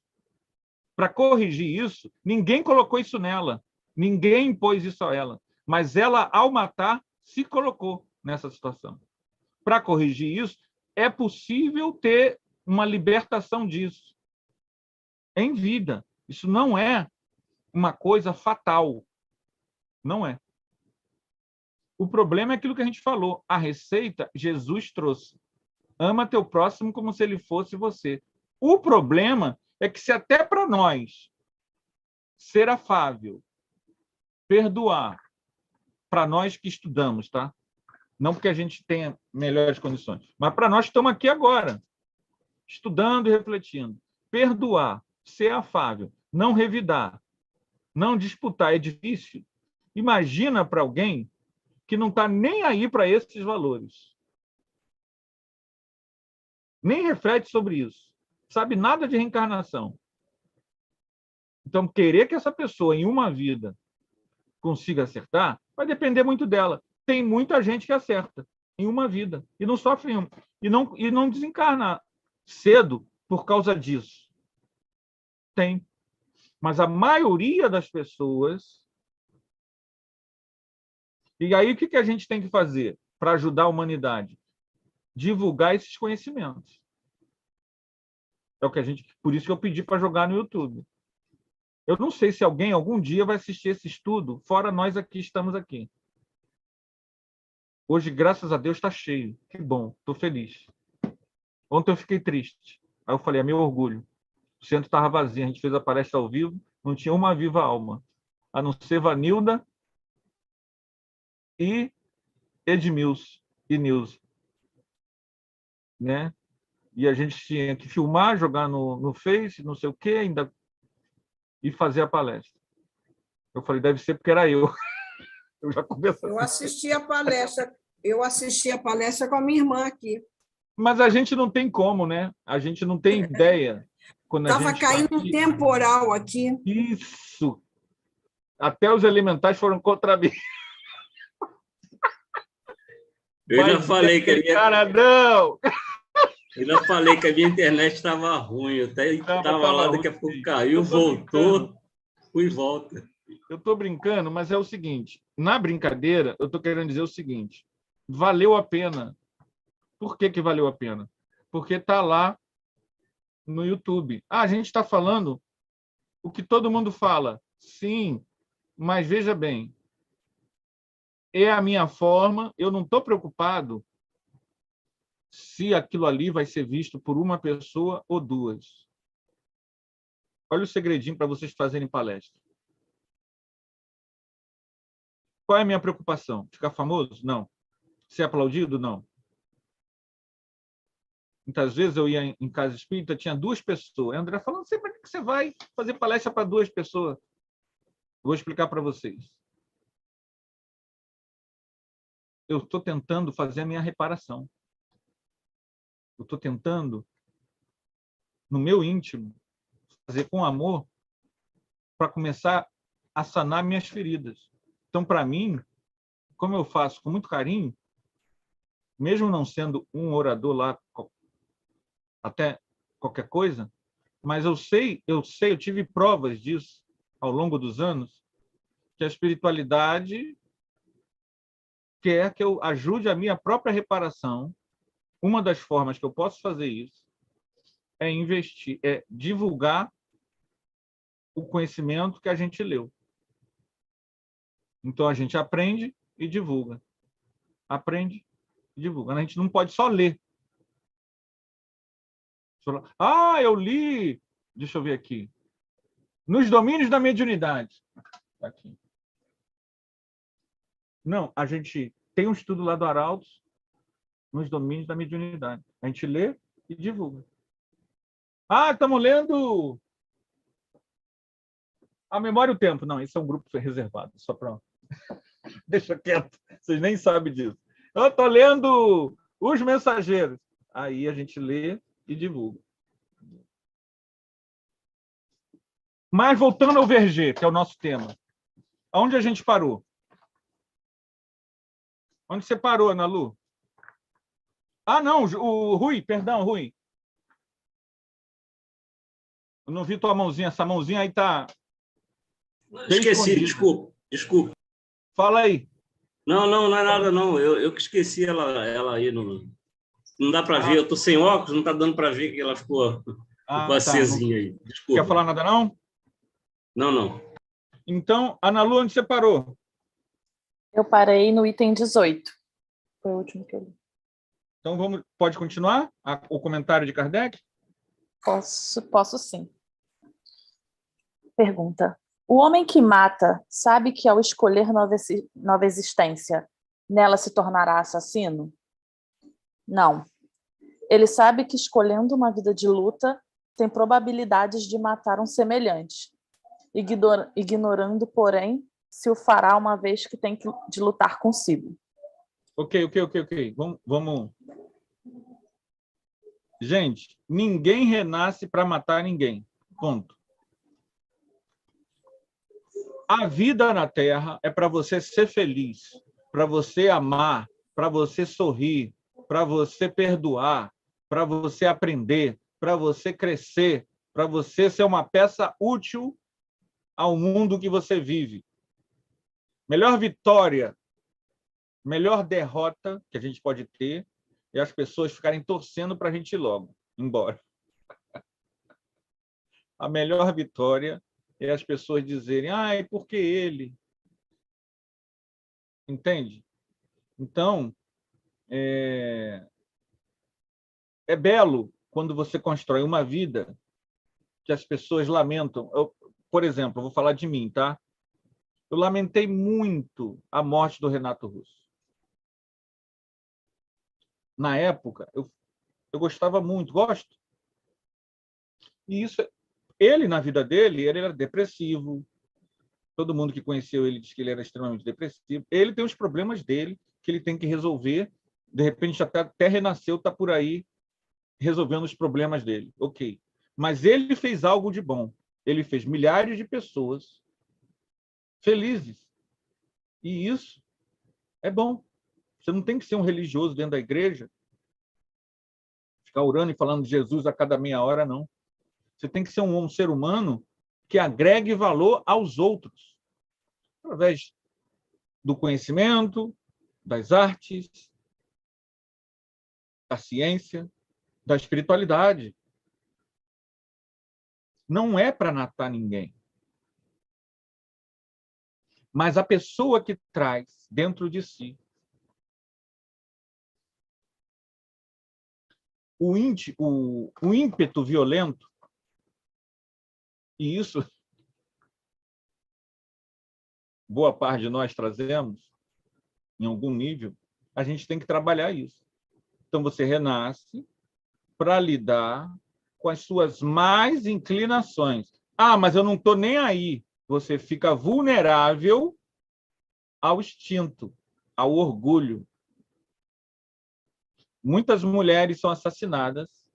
Para corrigir isso, ninguém colocou isso nela. Ninguém impôs isso a ela. Mas ela, ao matar, se colocou nessa situação. Para corrigir isso, é possível ter uma libertação disso em vida. Isso não é uma coisa fatal. Não é. O problema é aquilo que a gente falou. A receita, Jesus trouxe. Ama teu próximo como se ele fosse você. O problema é que se até para nós ser afável, perdoar, para nós que estudamos, tá? Não porque a gente tenha melhores condições, mas para nós que estamos aqui agora, estudando e refletindo. Perdoar, ser afável, não revidar, não disputar é difícil. Imagina para alguém que não está nem aí para esses valores. Nem reflete sobre isso. Sabe nada de reencarnação. Então, querer que essa pessoa, em uma vida, consiga acertar, vai depender muito dela. Tem muita gente que acerta em uma vida e não sofre e não desencarna cedo por causa disso. Tem. Mas a maioria das pessoas... E aí, o que a gente tem que fazer para ajudar a humanidade? Divulgar esses conhecimentos. É o que a gente... Por isso que eu pedi para jogar no YouTube. Eu não sei se alguém algum dia vai assistir esse estudo, fora nós aqui estamos aqui. Hoje, graças a Deus, está cheio. Que bom, estou feliz. Ontem eu fiquei triste. Aí eu falei, é meu orgulho. O centro estava vazio, a gente fez a palestra ao vivo, não tinha uma viva alma, a não ser Vanilda e Edmilson e Nilson. Né? E a gente tinha que filmar, jogar no Face, não sei o quê, ainda... e fazer a palestra. Eu falei, deve ser porque era eu. Eu já começo Eu assisti a palestra com a minha irmã aqui. Mas a gente não tem como, né? A gente não tem ideia. Estava caindo um temporal aqui. Isso! Até os elementais foram contra mim. Eu já falei que Cara, não! Eu já falei que a minha internet estava ruim. Eu até estava lá, daqui a pouco caiu, voltou, fui e volta. Eu estou brincando, mas é o seguinte. Na brincadeira, eu estou querendo dizer o seguinte. Valeu a pena. Por que valeu a pena? Porque está lá no YouTube. Ah, a gente está falando o que todo mundo fala. Sim, mas veja bem. É a minha forma. Eu não estou preocupado se aquilo ali vai ser visto por uma pessoa ou duas. Olha o segredinho para vocês fazerem palestra. Qual é a minha preocupação? Ficar famoso? Não. Ser aplaudido? Não. Muitas vezes eu ia em casa espírita, tinha 2 pessoas. A André falou, não sei para que você vai fazer palestra para 2 pessoas. Vou explicar para vocês. Eu estou tentando fazer a minha reparação. Eu estou tentando, no meu íntimo, fazer com amor para começar a sanar minhas feridas. Então, para mim, como eu faço com muito carinho, mesmo não sendo um orador lá, até qualquer coisa, mas eu tive provas disso ao longo dos anos, que a espiritualidade quer que eu ajude a minha própria reparação. Uma das formas que eu posso fazer isso é investir, é divulgar o conhecimento que a gente leu. Então, a gente aprende e divulga. Aprende e divulga. A gente não pode só ler. Ah, eu li... Deixa eu ver aqui. Nos domínios da mediunidade. Aqui. Não, a gente tem um estudo lá do Arautos nos domínios da mediunidade. A gente lê e divulga. Ah, estamos lendo A Memória e o Tempo. Não, esse é um grupo reservado, só para... Deixa quieto, vocês nem sabem disso. Eu estou lendo Os Mensageiros. Aí a gente lê e divulga. Mas voltando ao Verger, que é o nosso tema. Onde a gente parou? Onde você parou, Ana Lu? Ah, não, o Rui, perdão, Rui. Eu não vi tua mãozinha, essa mãozinha aí está... Esqueci, desculpa. Fala aí. Não é nada, não. Eu que esqueci ela aí. Não dá para ver, eu estou sem óculos, não está dando para ver que ela ficou acesinha aí. Desculpa. Quer falar nada, não? Não. Então, Ana Lu, onde você parou? Eu parei no item 18. Foi o último que eu li. Então, pode continuar o comentário de Kardec? Posso sim. Pergunta. O homem que mata sabe que ao escolher nova existência, nela se tornará assassino? Não. Ele sabe que escolhendo uma vida de luta, tem probabilidades de matar um semelhante, ignorando, porém, se o fará uma vez que tem de lutar consigo. Ok. Vamos. Gente, ninguém renasce para matar ninguém. Ponto. A vida na Terra é para você ser feliz, para você amar, para você sorrir, para você perdoar, para você aprender, para você crescer, para você ser uma peça útil ao mundo que você vive. Melhor vitória, melhor derrota que a gente pode ter é as pessoas ficarem torcendo para a gente ir logo embora. A melhor vitória é as pessoas dizerem, ai, por que ele? Entende? Então, é belo quando você constrói uma vida que as pessoas lamentam. Por exemplo, eu vou falar de mim, tá? Eu lamentei muito a morte do Renato Russo. Na época, eu gostava muito, gosto. E isso, ele, na vida dele, ele era depressivo. Todo mundo que conheceu ele diz que ele era extremamente depressivo. Ele tem os problemas dele, que ele tem que resolver. De repente, até renasceu, está por aí resolvendo os problemas dele. Ok. Mas ele fez algo de bom. Ele fez milhares de pessoas felizes. E isso é bom. Você não tem que ser um religioso dentro da igreja, ficar orando e falando de Jesus a cada meia hora, não. Você tem que ser um ser humano que agregue valor aos outros, através do conhecimento, das artes, da ciência, da espiritualidade. Não é para matar ninguém. Mas a pessoa que traz dentro de si o ímpeto violento, e isso boa parte de nós trazemos, em algum nível, a gente tem que trabalhar isso. Então, você renasce para lidar com as suas más inclinações. Ah, mas eu não estou nem aí. Você fica vulnerável ao instinto, ao orgulho. Muitas mulheres são assassinadas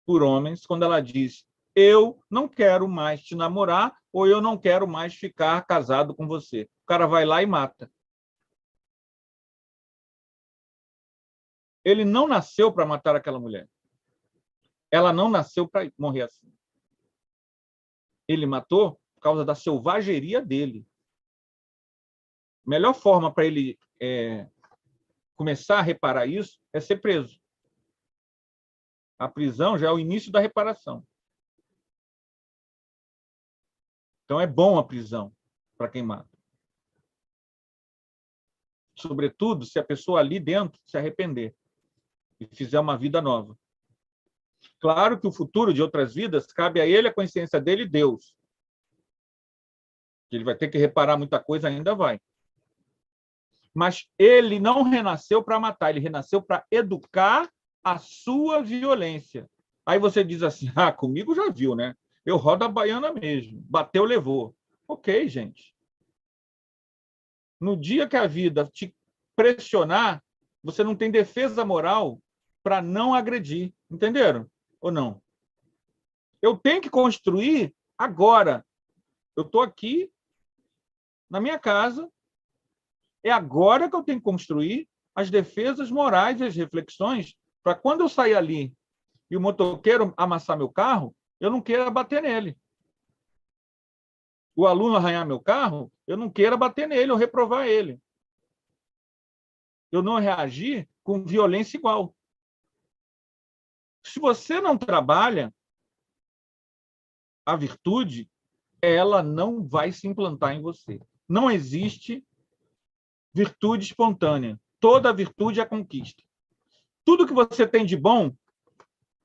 por homens quando ela diz: eu não quero mais te namorar ou eu não quero mais ficar casado com você. O cara vai lá e mata. Ele não nasceu para matar aquela mulher. Ela não nasceu para morrer assim. Ele matou por causa da selvageria dele. A melhor forma para ele começar a reparar isso é ser preso. A prisão já é o início da reparação. Então, é bom a prisão para quem mata. Sobretudo, se a pessoa ali dentro se arrepender e fizer uma vida nova. Claro que o futuro de outras vidas cabe a ele, a consciência dele e Deus. Ele vai ter que reparar muita coisa, ainda vai. Mas ele não renasceu para matar, ele renasceu para educar a sua violência. Aí você diz assim, comigo já viu, né? Eu rodo a baiana mesmo. Bateu, levou. Ok, gente. No dia que a vida te pressionar, você não tem defesa moral para não agredir. Entenderam? Ou não? Eu tenho que construir agora. Eu estou aqui na minha casa. É agora que eu tenho que construir as defesas morais e as reflexões para quando eu sair ali e o motoqueiro amassar meu carro, eu não queira bater nele. O aluno arranhar meu carro, eu não queira bater nele ou reprovar ele. Eu não reagir com violência igual. Se você não trabalha a virtude, ela não vai se implantar em você. Não existe virtude espontânea. Toda virtude é conquista. Tudo que você tem de bom,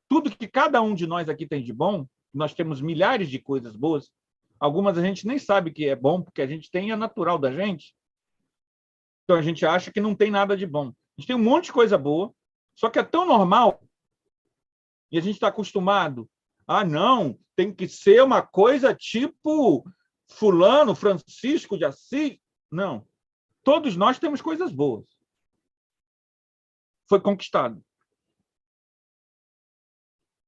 tudo que cada um de nós aqui tem de bom, nós temos milhares de coisas boas, algumas a gente nem sabe que é bom, porque a gente tem, é natural da gente. Então a gente acha que não tem nada de bom. A gente tem um monte de coisa boa, só que é tão normal, e a gente está acostumado. Ah, não, tem que ser uma coisa tipo fulano, Francisco de Assis. Não. Todos nós temos coisas boas. Foi conquistado.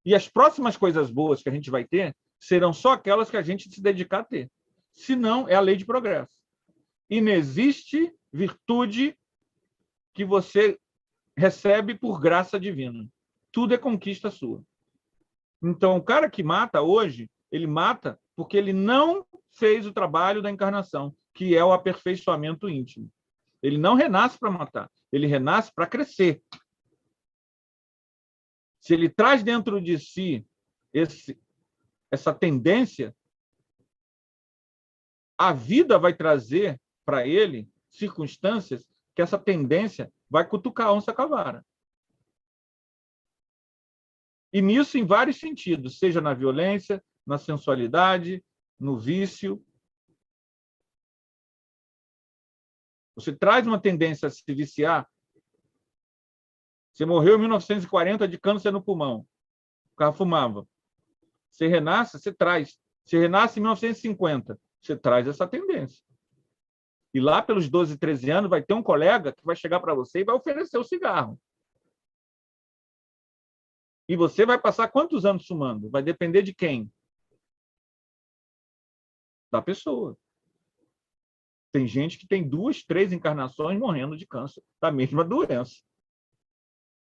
E as próximas coisas boas que a gente vai ter serão só aquelas que a gente se dedicar a ter. Senão, é a lei de progresso. E não existe virtude que você recebe por graça divina. Tudo é conquista sua. Então, o cara que mata hoje, ele mata porque ele não fez o trabalho da encarnação, que é o aperfeiçoamento íntimo. Ele não renasce para matar, ele renasce para crescer. Se ele traz dentro de si essa tendência, a vida vai trazer para ele circunstâncias que essa tendência vai cutucar a onça com a vara. E nisso em vários sentidos, seja na violência, na sensualidade, no vício. Você traz uma tendência a se viciar. Você morreu em 1940 de câncer no pulmão. O cara fumava. Você renasce, você traz. Você renasce em 1950, você traz essa tendência. E lá pelos 12, 13 anos vai ter um colega que vai chegar para você e vai oferecer o cigarro. E você vai passar quantos anos fumando? Vai depender de quem? Da pessoa. Tem gente que tem 2, 3 encarnações morrendo de câncer da mesma doença.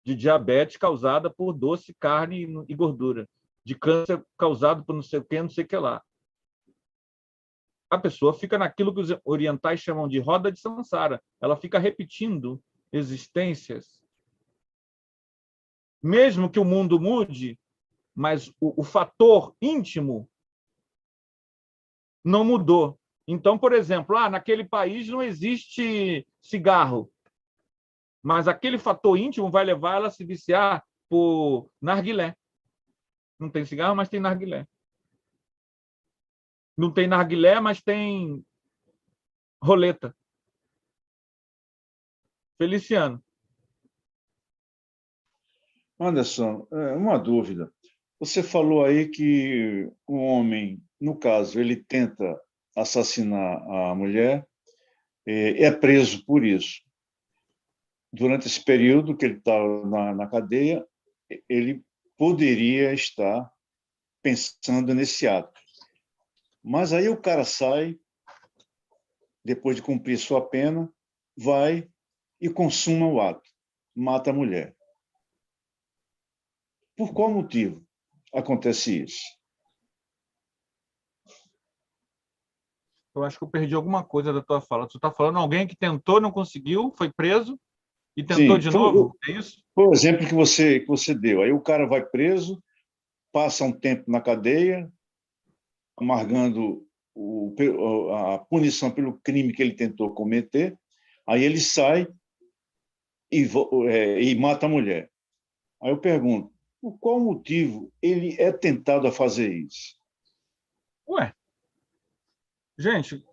De diabetes causada por doce, carne e gordura. De câncer causado por não sei o que lá. A pessoa fica naquilo que os orientais chamam de roda de samsara. Ela fica repetindo existências. Mesmo que o mundo mude, mas o fator íntimo não mudou. Então, por exemplo, naquele país não existe cigarro, mas aquele fator íntimo vai levar ela a se viciar por narguilé. Não tem cigarro, mas tem narguilé. Não tem narguilé, mas tem roleta. Feliciano. Anderson, uma dúvida. Você falou aí que o homem, no caso, ele tenta assassinar a mulher, é preso por isso. Durante esse período que ele está na cadeia, ele poderia estar pensando nesse ato. Mas aí o cara sai, depois de cumprir sua pena, vai e consuma o ato, mata a mulher. Por qual motivo acontece isso? Eu acho que eu perdi alguma coisa da tua fala. Tu está falando alguém que tentou, não conseguiu, foi preso e tentou de novo? É isso? Foi o exemplo que você deu. Aí o cara vai preso, passa um tempo na cadeia, amargando a punição pelo crime que ele tentou cometer. Aí ele sai e mata a mulher. Aí eu pergunto, por qual motivo ele é tentado a fazer isso? Ué, gente,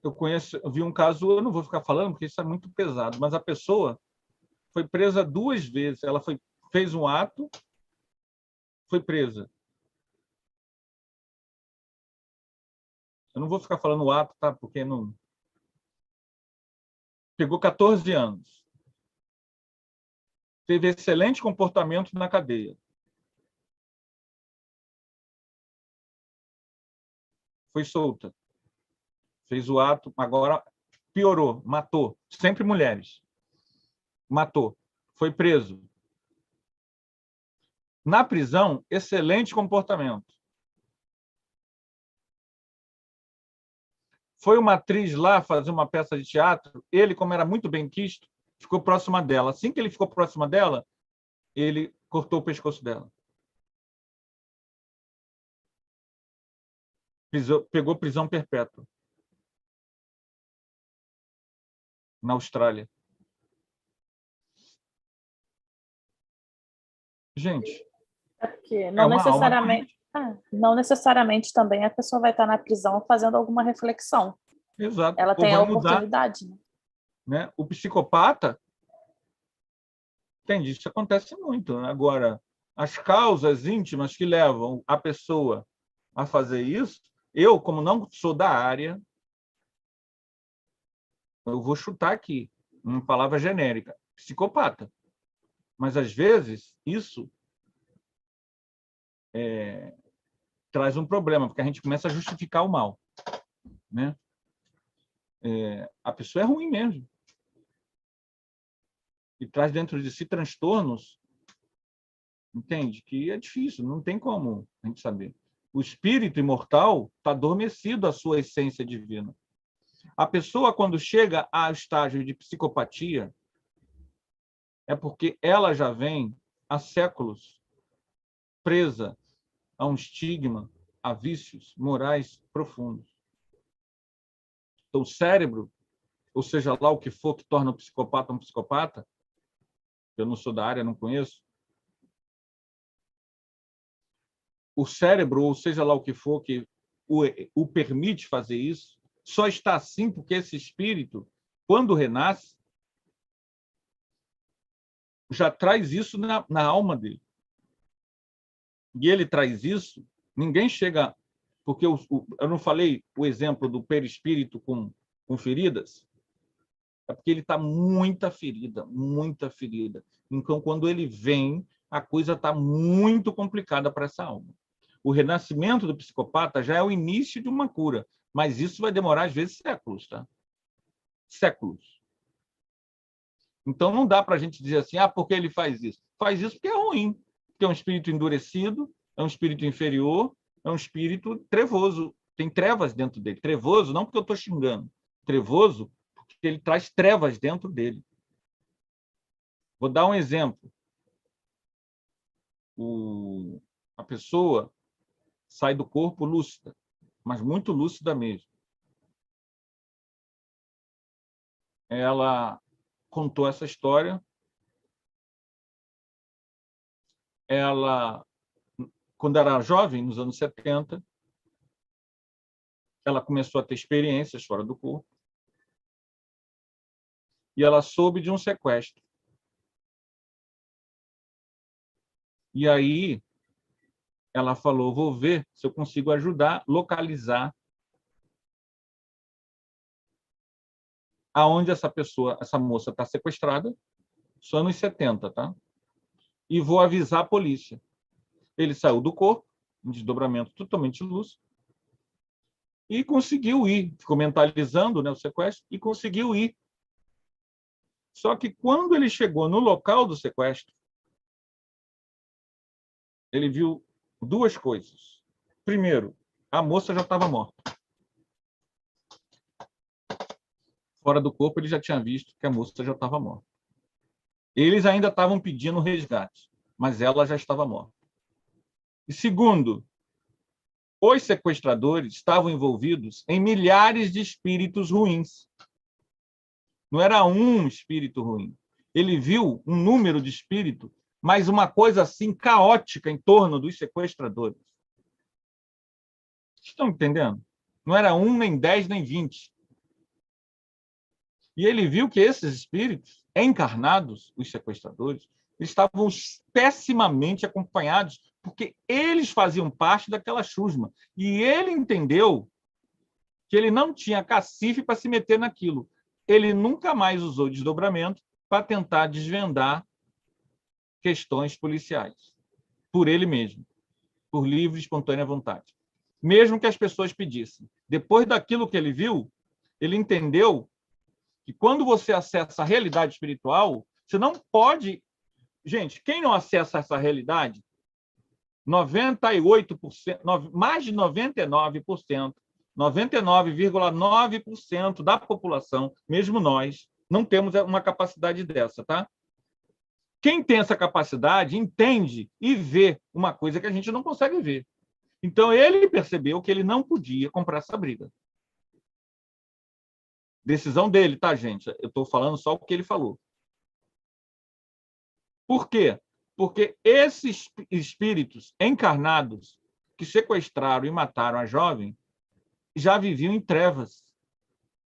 eu vi um caso, eu não vou ficar falando porque isso é muito pesado, mas a pessoa foi presa 2 vezes. Ela fez um ato, foi presa. Eu não vou ficar falando o ato, tá? Porque não. Pegou 14 anos. Teve excelente comportamento na cadeia. Foi solta. Fez o ato, agora piorou, matou. Sempre mulheres. Matou. Foi preso. Na prisão, excelente comportamento. Foi uma atriz lá fazer uma peça de teatro. Ele, como era muito benquisto, ficou próxima dela. Assim que ele ficou próxima dela, ele cortou o pescoço dela. Pegou prisão perpétua. na Austrália. Gente, É porque não uma necessariamente, não necessariamente também a pessoa vai estar na prisão fazendo alguma reflexão. exato. Ela Ou tem a vai mudar, oportunidade, né? né? O psicopata, entende? Isso acontece muito, né? Agora, as causas íntimas que levam a pessoa a fazer isso, eu, como não sou da área, eu vou chutar aqui, uma palavra genérica, psicopata. Mas, às vezes, isso traz um problema, porque a gente começa a justificar o mal, né? A pessoa é ruim mesmo. E traz dentro de si transtornos, entende? Que é difícil, não tem como a gente saber. O espírito imortal está adormecido à sua essência divina. A pessoa, quando chega ao estágio de psicopatia, é porque ela já vem há séculos presa a um estigma, a vícios morais profundos. Então, o cérebro, ou seja lá o que for que torna o psicopata um psicopata, eu não sou da área, não conheço, o cérebro, ou seja lá o que for que o permite fazer isso, só está assim porque esse espírito, quando renasce, já traz isso na alma dele. E ele traz isso, ninguém chega... Porque eu não falei o exemplo do perispírito com feridas? É porque ele está muita ferida, muita ferida. Então, quando ele vem, a coisa está muito complicada para essa alma. O renascimento do psicopata já é o início de uma cura, mas isso vai demorar, às vezes, séculos, tá? Séculos. Então, não dá para a gente dizer assim, por que ele faz isso? Faz isso porque é ruim, porque é um espírito endurecido, é um espírito inferior, é um espírito trevoso, tem trevas dentro dele. Trevoso não porque eu estou xingando, trevoso porque ele traz trevas dentro dele. Vou dar um exemplo. A pessoa sai do corpo lúcida, mas muito lúcida mesmo. Ela contou essa história. Ela, quando era jovem, nos anos 70, ela começou a ter experiências fora do corpo e ela soube de um sequestro. E aí ela falou, vou ver se eu consigo ajudar, localizar aonde essa moça está sequestrada, só nos 70, tá? E vou avisar a polícia. Ele saiu do corpo, um desdobramento totalmente lúcido, e conseguiu ir, ficou mentalizando, né, o sequestro, e conseguiu ir. Só que quando ele chegou no local do sequestro, ele viu duas coisas. Primeiro, a moça já estava morta. Fora do corpo, ele já tinha visto que a moça já estava morta. Eles ainda estavam pedindo resgate, mas ela já estava morta. E segundo, os sequestradores estavam envolvidos em milhares de espíritos ruins. Não era um espírito ruim. Ele viu um número de espíritos, mas uma coisa assim caótica em torno dos sequestradores. Estão entendendo? Não era 1, nem 10, nem 20. E ele viu que esses espíritos encarnados, os sequestradores, estavam pessimamente acompanhados, porque eles faziam parte daquela chusma. E ele entendeu que ele não tinha cacife para se meter naquilo. Ele nunca mais usou desdobramento para tentar desvendar questões policiais, por ele mesmo, por livre e espontânea vontade. Mesmo que as pessoas pedissem. Depois daquilo que ele viu, ele entendeu que quando você acessa a realidade espiritual, você não pode... Gente, quem não acessa essa realidade, 98%, mais de 99%, 99,9% da população, mesmo nós, não temos uma capacidade dessa, tá? Quem tem essa capacidade entende e vê uma coisa que a gente não consegue ver. Então, ele percebeu que ele não podia comprar essa briga. Decisão dele, tá, gente? Eu estou falando só o que ele falou. Por quê? Porque esses espíritos encarnados que sequestraram e mataram a jovem já viviam em trevas.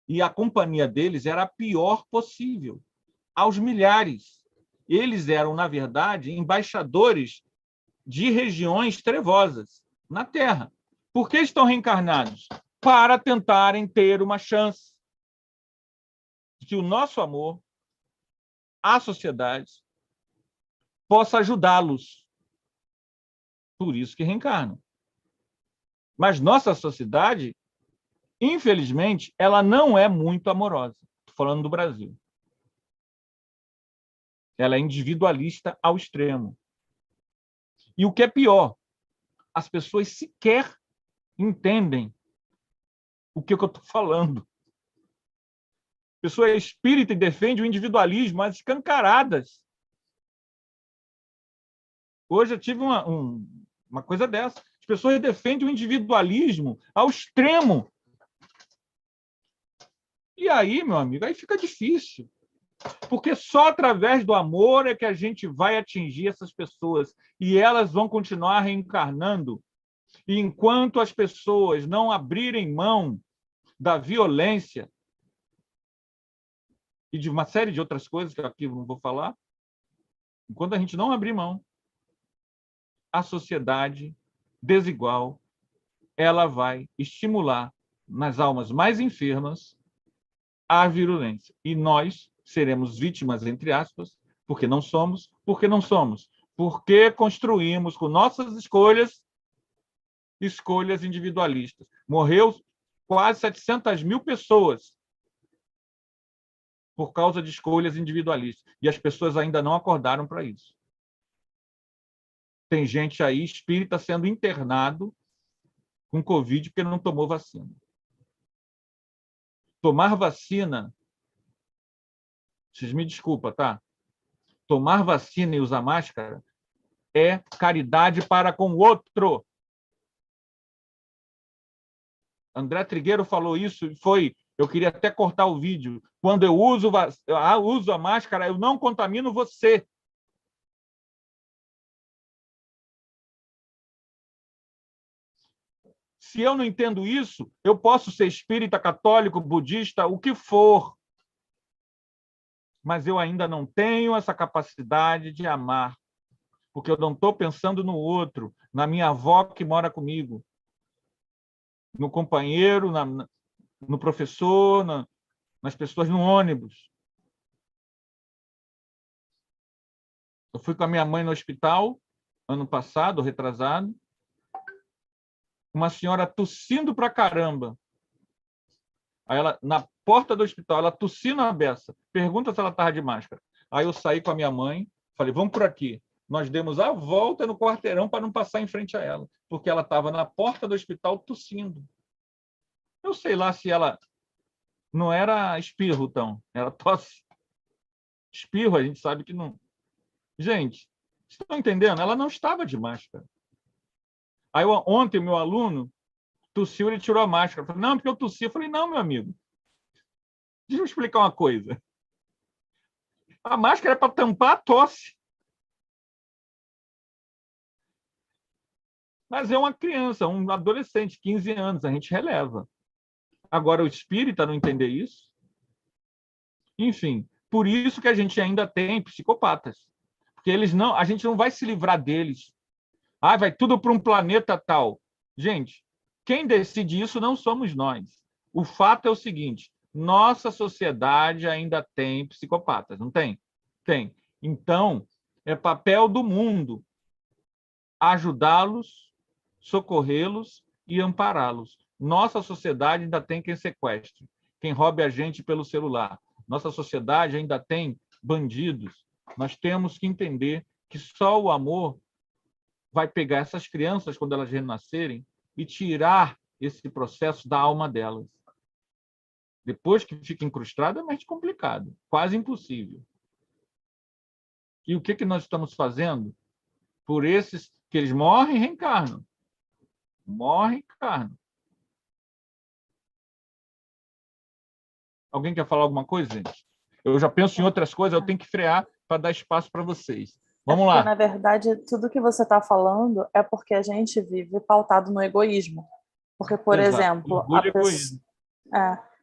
E a companhia deles era a pior possível, aos milhares. Eles eram, na verdade, embaixadores de regiões trevosas na Terra. Por que estão reencarnados? Para tentarem ter uma chance de que o nosso amor, a sociedade, possa ajudá-los. Por isso que reencarnam. Mas nossa sociedade, infelizmente, ela não é muito amorosa. Estou falando do Brasil. Ela é individualista ao extremo. E o que é pior, as pessoas sequer entendem o que eu estou falando. A pessoa é espírita e defende o individualismo, mas escancaradas. Hoje eu tive uma coisa dessa. As pessoas defendem o individualismo ao extremo. E aí, meu amigo, aí fica difícil. Porque só através do amor é que a gente vai atingir essas pessoas. E elas vão continuar reencarnando. E enquanto as pessoas não abrirem mão da violência e de uma série de outras coisas que aqui eu não vou falar, enquanto a gente não abrir mão, a sociedade desigual, ela vai estimular nas almas mais enfermas a virulência. E nós seremos vítimas, entre aspas, porque não somos. Por que não somos? Porque construímos com nossas escolhas individualistas. Morreu quase 700 mil pessoas por causa de escolhas individualistas. E as pessoas ainda não acordaram para isso. Tem gente aí, espírita, sendo internado com Covid porque não tomou vacina. Tomar vacina, vocês me desculpam, tá? Tomar vacina e usar máscara é caridade para com o outro. André Trigueiro falou isso e foi... Eu queria até cortar o vídeo. Quando eu uso a máscara, eu não contamino você. Se eu não entendo isso, eu posso ser espírita, católico, budista, o que for. Mas eu ainda não tenho essa capacidade de amar, porque eu não estou pensando no outro, na minha avó que mora comigo, no companheiro, no professor, nas pessoas no ônibus. Eu fui com a minha mãe no hospital, ano passado, retrasado, uma senhora tossindo pra caramba. Aí ela, na porta do hospital, ela tossindo a beça. Pergunta se ela estava de máscara. Aí eu saí com a minha mãe, falei, vamos por aqui. Nós demos a volta no quarteirão para não passar em frente a ela, porque ela estava na porta do hospital tossindo. Eu sei lá se ela não era espirro, então, era tosse. Espirro, a gente sabe que não. Gente, vocês estão entendendo? Ela não estava de máscara. Aí ontem, meu aluno tossiu, ele tirou a máscara. Eu falei, não, porque eu tossi. Eu falei, não, meu amigo. Deixa eu explicar uma coisa. A máscara é para tampar a tosse. Mas é uma criança, um adolescente, 15 anos, a gente releva. Agora, o espírita não entender isso? Enfim, por isso que a gente ainda tem psicopatas. Porque eles não, a gente não vai se livrar deles. Ah, vai tudo para um planeta tal. Gente, quem decide isso não somos nós. O fato é o seguinte, nossa sociedade ainda tem psicopatas, não tem? Tem. Então, é papel do mundo ajudá-los, socorrê-los e ampará-los. Nossa sociedade ainda tem quem sequestre, quem roube a gente pelo celular. Nossa sociedade ainda tem bandidos. Nós temos que entender que só o amor vai pegar essas crianças quando elas renascerem e tirar esse processo da alma delas. Depois que fica incrustado, é mais complicado, quase impossível. E o que nós estamos fazendo por esses que eles morrem e reencarnam? Morrem e reencarnam. Alguém quer falar alguma coisa, gente? Eu já penso em outras coisas, eu tenho que frear para dar espaço para vocês. Vamos Porque, lá. na verdade, tudo que você está falando é porque a gente vive pautado no egoísmo. Porque, por Exato. exemplo, Orgulho e egoísmo.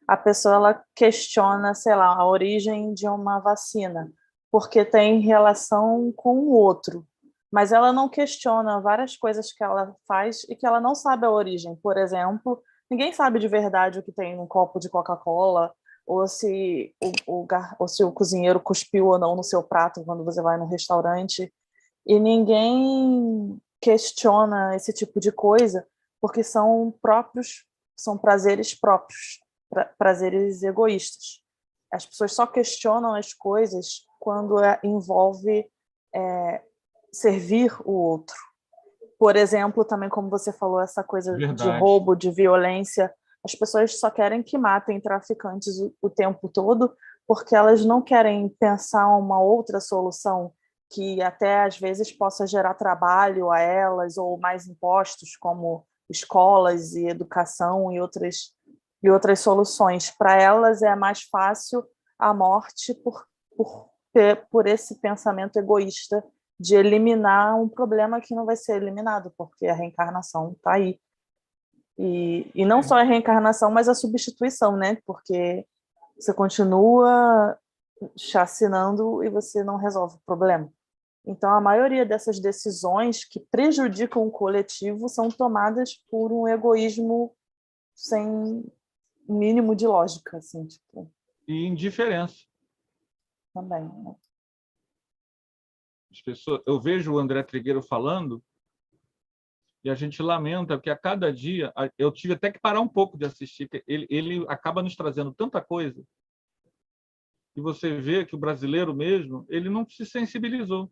a pessoa ela questiona, sei lá, a origem de uma vacina, porque tem relação com o outro. Mas ela não questiona várias coisas que ela faz e que ela não sabe a origem. Por exemplo, ninguém sabe de verdade o que tem num copo de Coca-Cola, ou se ou se o cozinheiro cuspiu ou não no seu prato quando você vai num restaurante. E ninguém questiona esse tipo de coisa, porque são prazeres próprios, prazeres egoístas. As pessoas só questionam as coisas quando envolve servir o outro. Por exemplo, também como você falou, essa coisa de Verdade. roubo, de violência, as pessoas só querem que matem traficantes o tempo todo, porque elas não querem pensar uma outra solução que até às vezes possa gerar trabalho a elas ou mais impostos, como escolas e educação e outras soluções. Para elas é mais fácil a morte por esse pensamento egoísta de eliminar um problema que não vai ser eliminado, porque a reencarnação está aí. E não só a reencarnação, mas a substituição, né? Porque você continua chacinando e você não resolve o problema. Então, a maioria dessas decisões que prejudicam o coletivo são tomadas por um egoísmo sem mínimo de lógica, assim, tipo, E indiferença. também, né? As pessoas, eu vejo o André Trigueiro falando e a gente lamenta que a cada dia eu tive até que parar um pouco de assistir, ele acaba nos trazendo tanta coisa e você vê que o brasileiro mesmo, ele não se sensibilizou.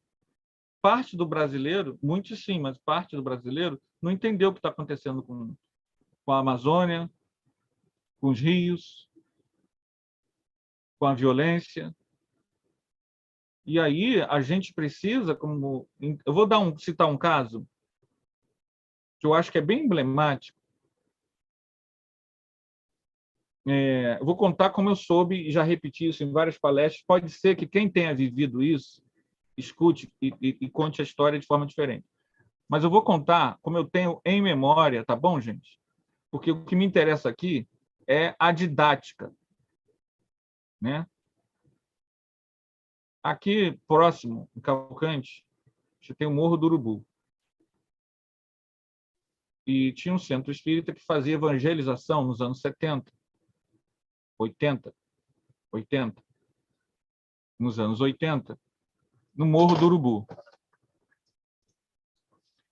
Parte do brasileiro, muitos sim, mas parte do brasileiro não entendeu o que está acontecendo com a Amazônia, com os rios, com a violência. E aí a gente precisa, como eu vou citar um caso que eu acho que é bem emblemático. Eu vou contar como eu soube e já repeti isso em várias palestras. Pode ser que quem tenha vivido isso escute e conte a história de forma diferente. Mas eu vou contar como eu tenho em memória, tá bom, gente? Porque o que me interessa aqui é a didática, né? Aqui próximo, em Cavalcante, você tem o Morro do Urubu. E tinha um centro espírita que fazia evangelização nos anos 70, 80, nos anos 80, no Morro do Urubu.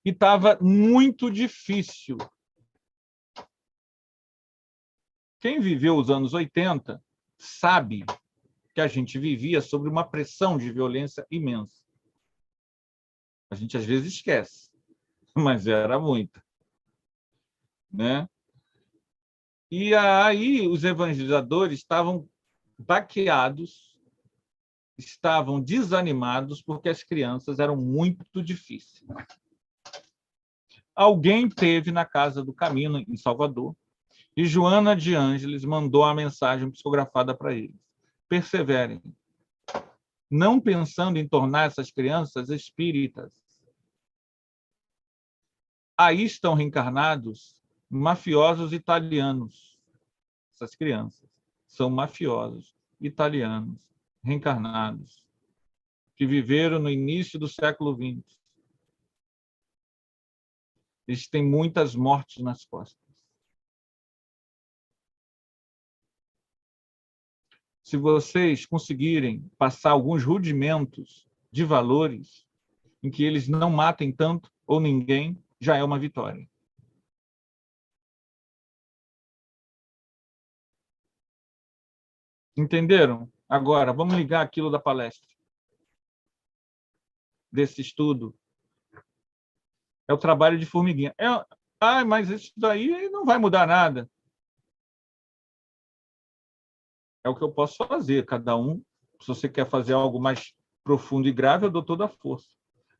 E estava muito difícil. Quem viveu os anos 80 sabe que a gente vivia sob uma pressão de violência imensa. A gente às vezes esquece, mas era muita, né? E aí os evangelizadores estavam baqueados, estavam desanimados porque as crianças eram muito difíceis. Alguém teve na Casa do Caminho, em Salvador, e Joana de Ângeles mandou a mensagem psicografada para eles. Perseverem, não pensando em tornar essas crianças espíritas. Aí estão reencarnados mafiosos italianos. Essas crianças são mafiosos italianos reencarnados que viveram no início do século XX. Eles têm muitas mortes nas costas. Se vocês conseguirem passar alguns rudimentos de valores em que eles não matem tanto ou ninguém, já é uma vitória. Entenderam? Agora, vamos ligar aquilo da palestra, desse estudo. É o trabalho de formiguinha. Mas isso daí não vai mudar nada. É o que eu posso fazer. Cada um, se você quer fazer algo mais profundo e grave, eu dou toda a força.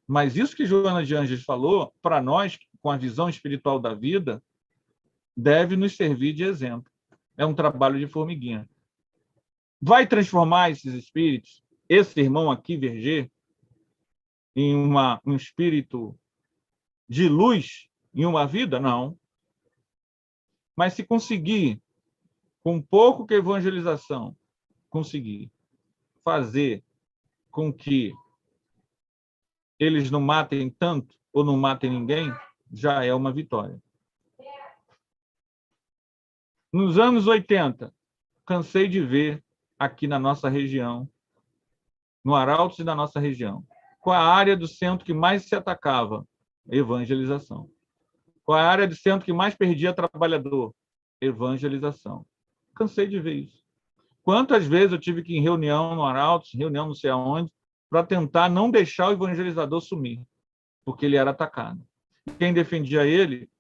Mas isso que Joana de Ângeles falou, para nós, com a visão espiritual da vida, deve nos servir de exemplo. É um trabalho de formiguinha. vai transformar esses espíritos, esse irmão aqui, Verger, em um espírito de luz em uma vida? Não. Mas se conseguir, com pouco que a evangelização conseguir fazer com que eles não matem tanto ou não matem ninguém, já é uma vitória. Nos anos 80, cansei de ver aqui na nossa região, no Arautos e na nossa região, qual a área do centro que mais se atacava? Evangelização. Qual a área do centro que mais perdia trabalhador? Evangelização. Cansei de ver isso. Quantas vezes eu tive que ir em reunião no Arautos, reunião não sei aonde, para tentar não deixar o evangelizador sumir, porque ele era atacado. Quem defendia ele,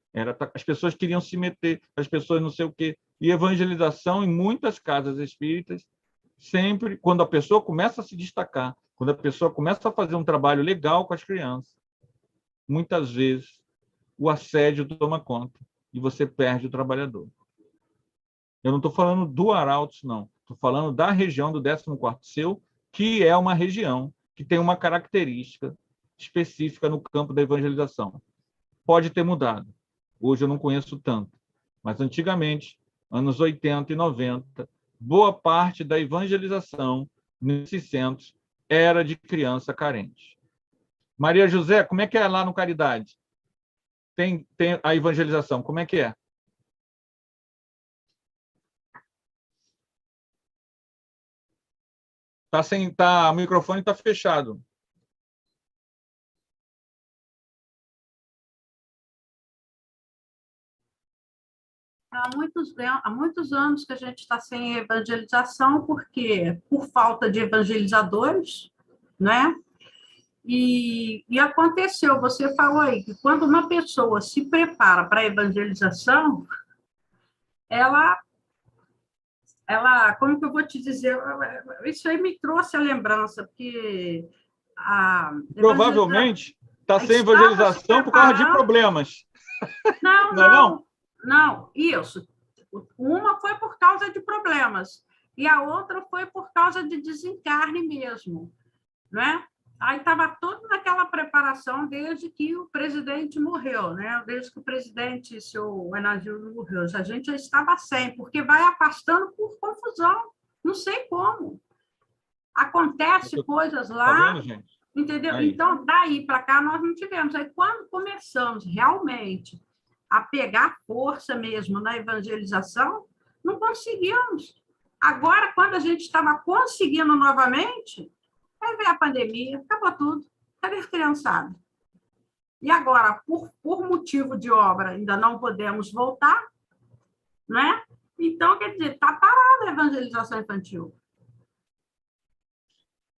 as pessoas queriam se meter, as pessoas não sei o quê. E evangelização, em muitas casas espíritas, sempre, quando a pessoa começa a se destacar, quando a pessoa começa a fazer um trabalho legal com as crianças, muitas vezes o assédio toma conta e você perde o trabalhador. Eu não estou falando do Arautos, não. Estou falando da região do 14º Seu, que é uma região que tem uma característica específica no campo da evangelização. Pode ter mudado. Hoje eu não conheço tanto. Mas antigamente, anos 80 e 90, boa parte da evangelização nesses centros era de criança carente. Maria José, como é que é lá no Caridade? Tem a evangelização, como é que é? O microfone está fechado. Há muitos anos que a gente está sem evangelização, porque por falta de evangelizadores, né? E aconteceu, você falou aí, que quando uma pessoa se prepara para a evangelização, ela, como que eu vou te dizer, isso aí me trouxe a lembrança, porque provavelmente está sem evangelização por causa de problemas. Não, isso. Uma foi por causa de problemas e a outra foi por causa de desencarne mesmo, né? Aí estava tudo naquela preparação desde que o presidente morreu, né? Desde que o presidente, seu Enagildo, morreu. A gente já estava sem, porque vai afastando por confusão. Não sei como. Acontece coisas lá, tá vendo, gente? Entendeu? Aí. Então, daí para cá, nós não tivemos. Aí, quando começamos realmente a pegar força mesmo na evangelização, não conseguimos. Agora, quando a gente estava conseguindo novamente, aí veio a pandemia, acabou tudo. Cadê a criançada? E agora, por motivo de obra, ainda não podemos voltar, né? Então, quer dizer, está parada a evangelização infantil.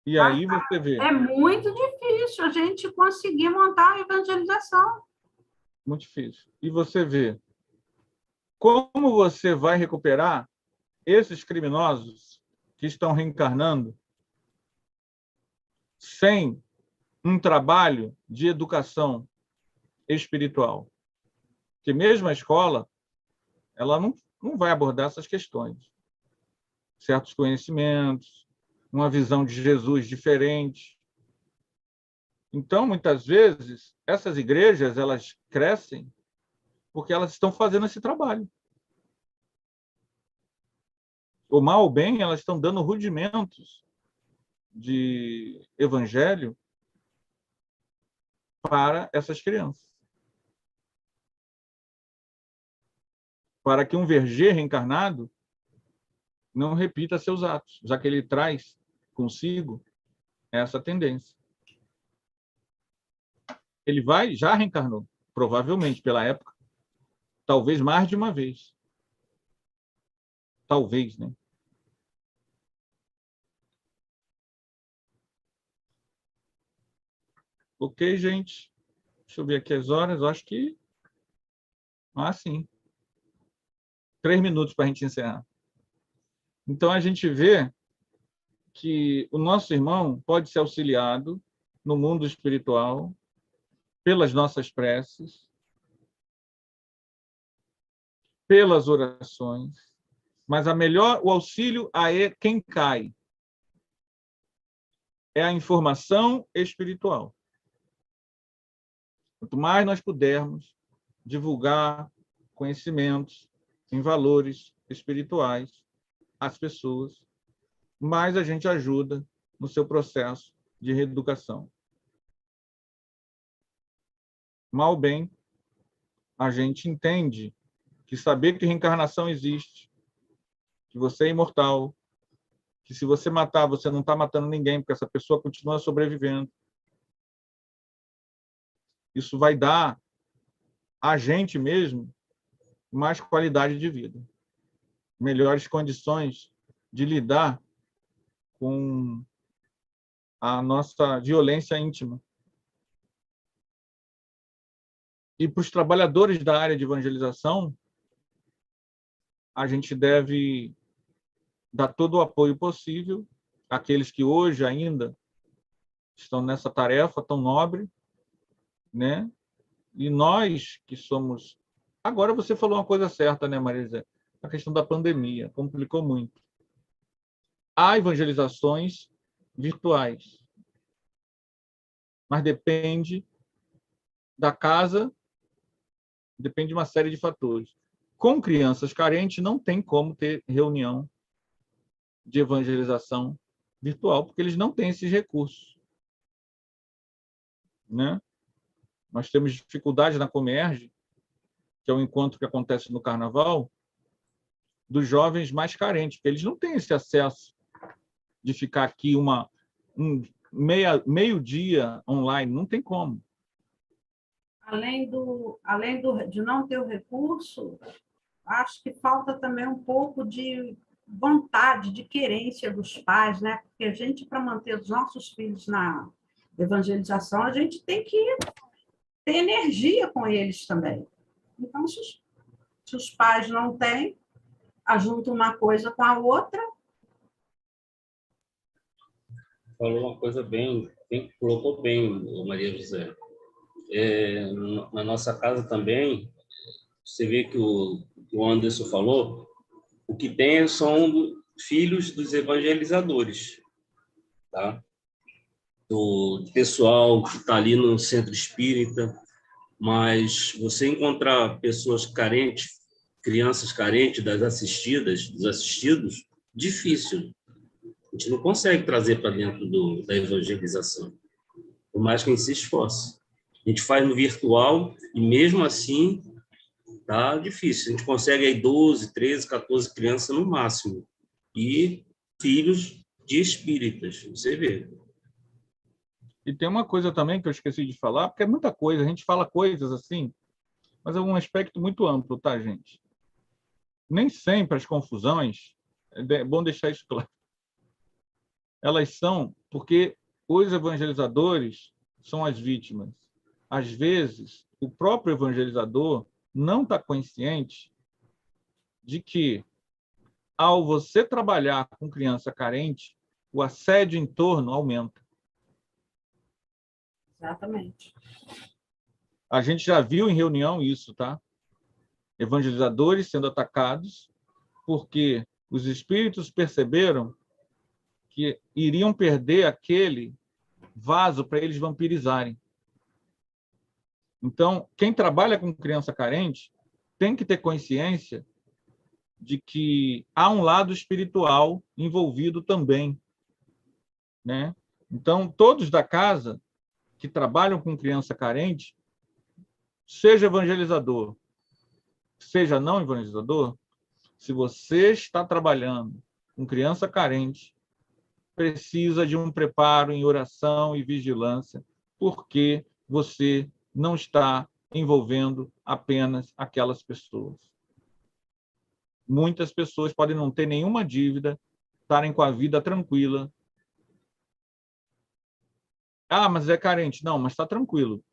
E aí você vê. É muito difícil a gente conseguir montar a evangelização. Muito difícil. E você vê como você vai recuperar esses criminosos que estão reencarnando sem um trabalho de educação espiritual. Porque mesmo a escola, ela não vai abordar essas questões. Certos conhecimentos, uma visão de Jesus diferente. Então, muitas vezes, essas igrejas, elas crescem porque elas estão fazendo esse trabalho. O mal ou bem, elas estão dando rudimentos de evangelho para essas crianças. Para que um Verger reencarnado não repita seus atos, já que ele traz consigo essa tendência. Ele já reencarnou, provavelmente, pela época, talvez mais de uma vez. Talvez, né? Ok, gente. Deixa eu ver aqui as horas. Eu acho que... sim. 3 minutos para a gente encerrar. Então, a gente vê que o nosso irmão pode ser auxiliado no mundo espiritual pelas nossas preces, pelas orações, Mas o auxílio a quem cai é a informação espiritual. Quanto mais nós pudermos divulgar conhecimentos em valores espirituais às pessoas, mais a gente ajuda no seu processo de reeducação. Mal ou bem, a gente entende que saber que reencarnação existe, que você é imortal, que se você matar, você não está matando ninguém, porque essa pessoa continua sobrevivendo. Isso vai dar a gente mesmo mais qualidade de vida, melhores condições de lidar com a nossa violência íntima. E para os trabalhadores da área de evangelização, a gente deve dar todo o apoio possível àqueles que hoje ainda estão nessa tarefa tão nobre, né? E nós que somos... Agora você falou uma coisa certa, né, Marisa? A questão da pandemia complicou muito. Há evangelizações virtuais, mas depende da casa, depende de uma série de fatores. Com crianças carentes, não tem como ter reunião de evangelização virtual, porque eles não têm esses recursos, né? Nós temos dificuldade na Comerge, que é o encontro que acontece no Carnaval, dos jovens mais carentes, porque eles não têm esse acesso de ficar aqui meio-dia online, não tem como. De não ter o recurso, acho que falta também um pouco de vontade, de querência dos pais, né? Porque a gente, para manter os nossos filhos na evangelização, a gente tem que ter energia com eles também. Então, se os pais não têm, ajuntam uma coisa com a outra. Falou uma coisa colocou bem, Maria José. Na nossa casa também, você vê que o Anderson falou, o que tem são filhos dos evangelizadores, tá? Do pessoal que está ali no centro espírita, mas você encontrar pessoas carentes, crianças carentes dos assistidos, difícil. A gente não consegue trazer para dentro da evangelização, por mais que a gente se esforce. A gente faz no virtual e, mesmo assim, tá difícil. A gente consegue aí 12, 13, 14 crianças no máximo. E filhos de espíritas, você vê. E tem uma coisa também que eu esqueci de falar, porque é muita coisa, a gente fala coisas assim, mas é um aspecto muito amplo, tá, gente? Nem sempre as confusões, é bom deixar isso claro, elas são porque os evangelizadores são as vítimas. Às vezes, o próprio evangelizador não está consciente de que, ao você trabalhar com criança carente, o assédio em torno aumenta. Exatamente. A gente já viu em reunião isso, tá? Evangelizadores sendo atacados porque os espíritos perceberam que iriam perder aquele vaso para eles vampirizarem. Então, quem trabalha com criança carente tem que ter consciência de que há um lado espiritual envolvido também, né? Então, todos da casa que trabalham com criança carente, seja evangelizador, seja não evangelizador, se você está trabalhando com criança carente, precisa de um preparo em oração e vigilância, porque você não está envolvendo apenas aquelas pessoas. Muitas pessoas podem não ter nenhuma dívida, estarem com a vida tranquila. Ah, mas é carente. Não, mas está tranquilo.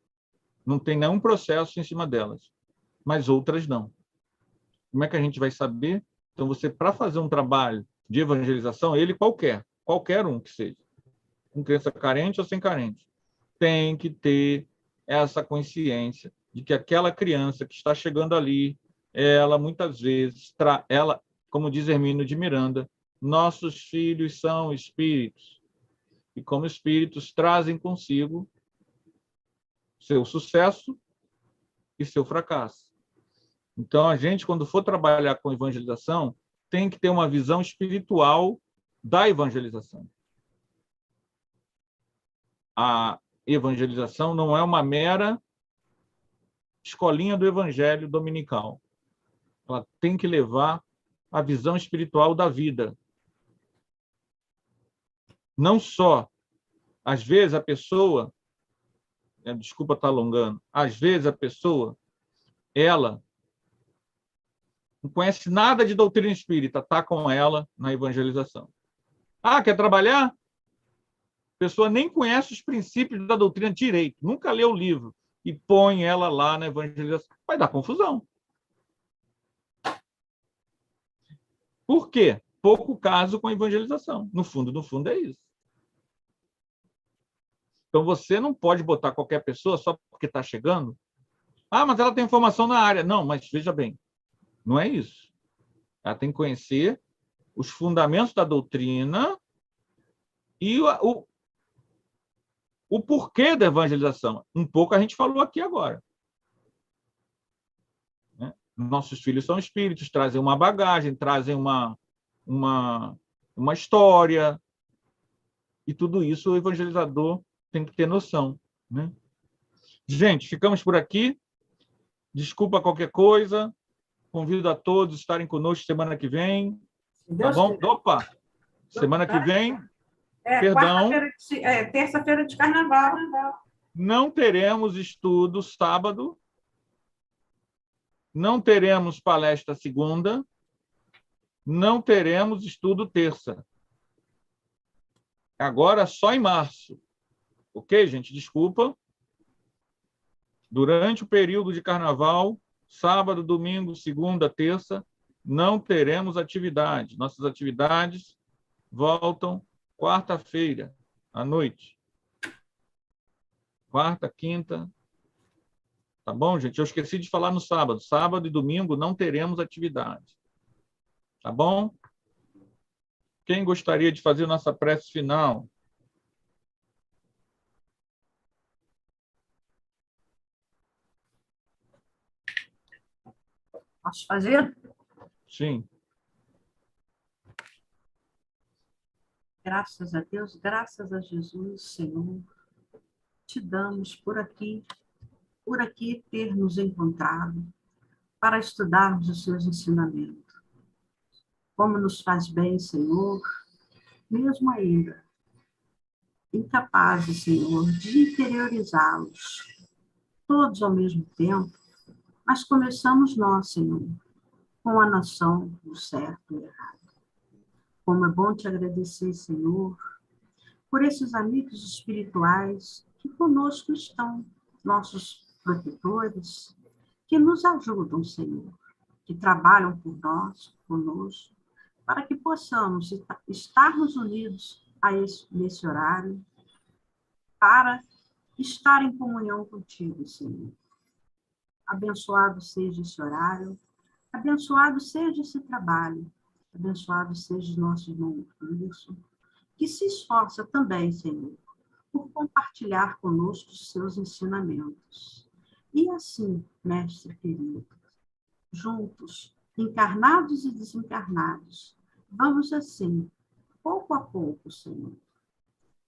Não tem nenhum processo em cima delas. Mas outras não. Como é que a gente vai saber? Então, você, para fazer um trabalho de evangelização, ele qualquer um que seja, com criança carente ou sem carente, tem que ter essa consciência de que aquela criança que está chegando ali, ela muitas vezes, como diz Hermínio de Miranda, nossos filhos são espíritos, e como espíritos trazem consigo seu sucesso e seu fracasso. Então, a gente, quando for trabalhar com evangelização, tem que ter uma visão espiritual da evangelização. A evangelização não é uma mera escolinha do evangelho dominical. Ela tem que levar a visão espiritual da vida. Não só, às vezes, a pessoa, desculpa estar alongando, às vezes a pessoa, ela não conhece nada de doutrina espírita, está com ela na evangelização. Ah, quer trabalhar? A pessoa nem conhece os princípios da doutrina direito, nunca leu o livro, e põe ela lá na evangelização. Vai dar confusão. Por quê? Pouco caso com a evangelização. No fundo é isso. Então, você não pode botar qualquer pessoa só porque está chegando. Ah, mas ela tem formação na área. Não, mas veja bem, não é isso. Ela tem que conhecer os fundamentos da doutrina e o porquê da evangelização. Um pouco a gente falou aqui agora. Nossos filhos são espíritos, trazem uma bagagem, trazem uma história, e tudo isso o evangelizador tem que ter noção, né? Gente, ficamos por aqui. Desculpa qualquer coisa. Convido a todos a estarem conosco semana que vem. Tá bom? Opa! Semana que vem, perdão. Terça-feira de carnaval. Não teremos estudo sábado. Não teremos palestra segunda. Não teremos estudo terça. Agora só em março. Ok, gente? Desculpa. Durante o período de carnaval, sábado, domingo, segunda, terça, não teremos atividade. Nossas atividades voltam quarta-feira, à noite. Quarta, quinta. Tá bom, gente? Eu esqueci de falar no sábado. Sábado e domingo não teremos atividade. Tá bom? Quem gostaria de fazer nossa prece final? Posso fazer? Sim. Graças a Deus, graças a Jesus, Senhor, te damos por aqui ter nos encontrado para estudarmos os seus ensinamentos. Como nos faz bem, Senhor, mesmo ainda incapazes, Senhor, de interiorizá-los todos ao mesmo tempo, mas começamos nós, Senhor, com a noção do certo e errado. Como é bom te agradecer, Senhor, por esses amigos espirituais que conosco estão, nossos protetores, que nos ajudam, Senhor, que trabalham por nós, conosco, para que possamos estarmos unidos nesse horário, para estar em comunhão contigo, Senhor. Abençoado seja esse horário, abençoado seja esse trabalho, abençoado seja o nosso irmão Wilson, que se esforça também, Senhor, por compartilhar conosco os seus ensinamentos. E assim, mestre querido, juntos, encarnados e desencarnados, vamos assim, pouco a pouco, Senhor,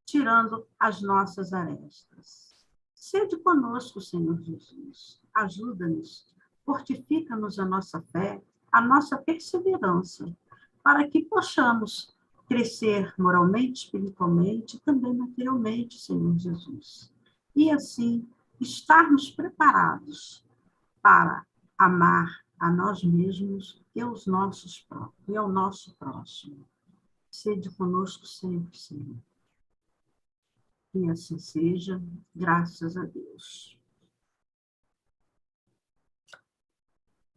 tirando as nossas arestas. Sede conosco, Senhor Jesus. Ajuda-nos, fortifica-nos a nossa fé, a nossa perseverança, para que possamos crescer moralmente, espiritualmente e também materialmente, Senhor Jesus. E assim, estarmos preparados para amar a nós mesmos e ao nosso próximo. Sede conosco sempre, Senhor. E assim seja, graças a Deus.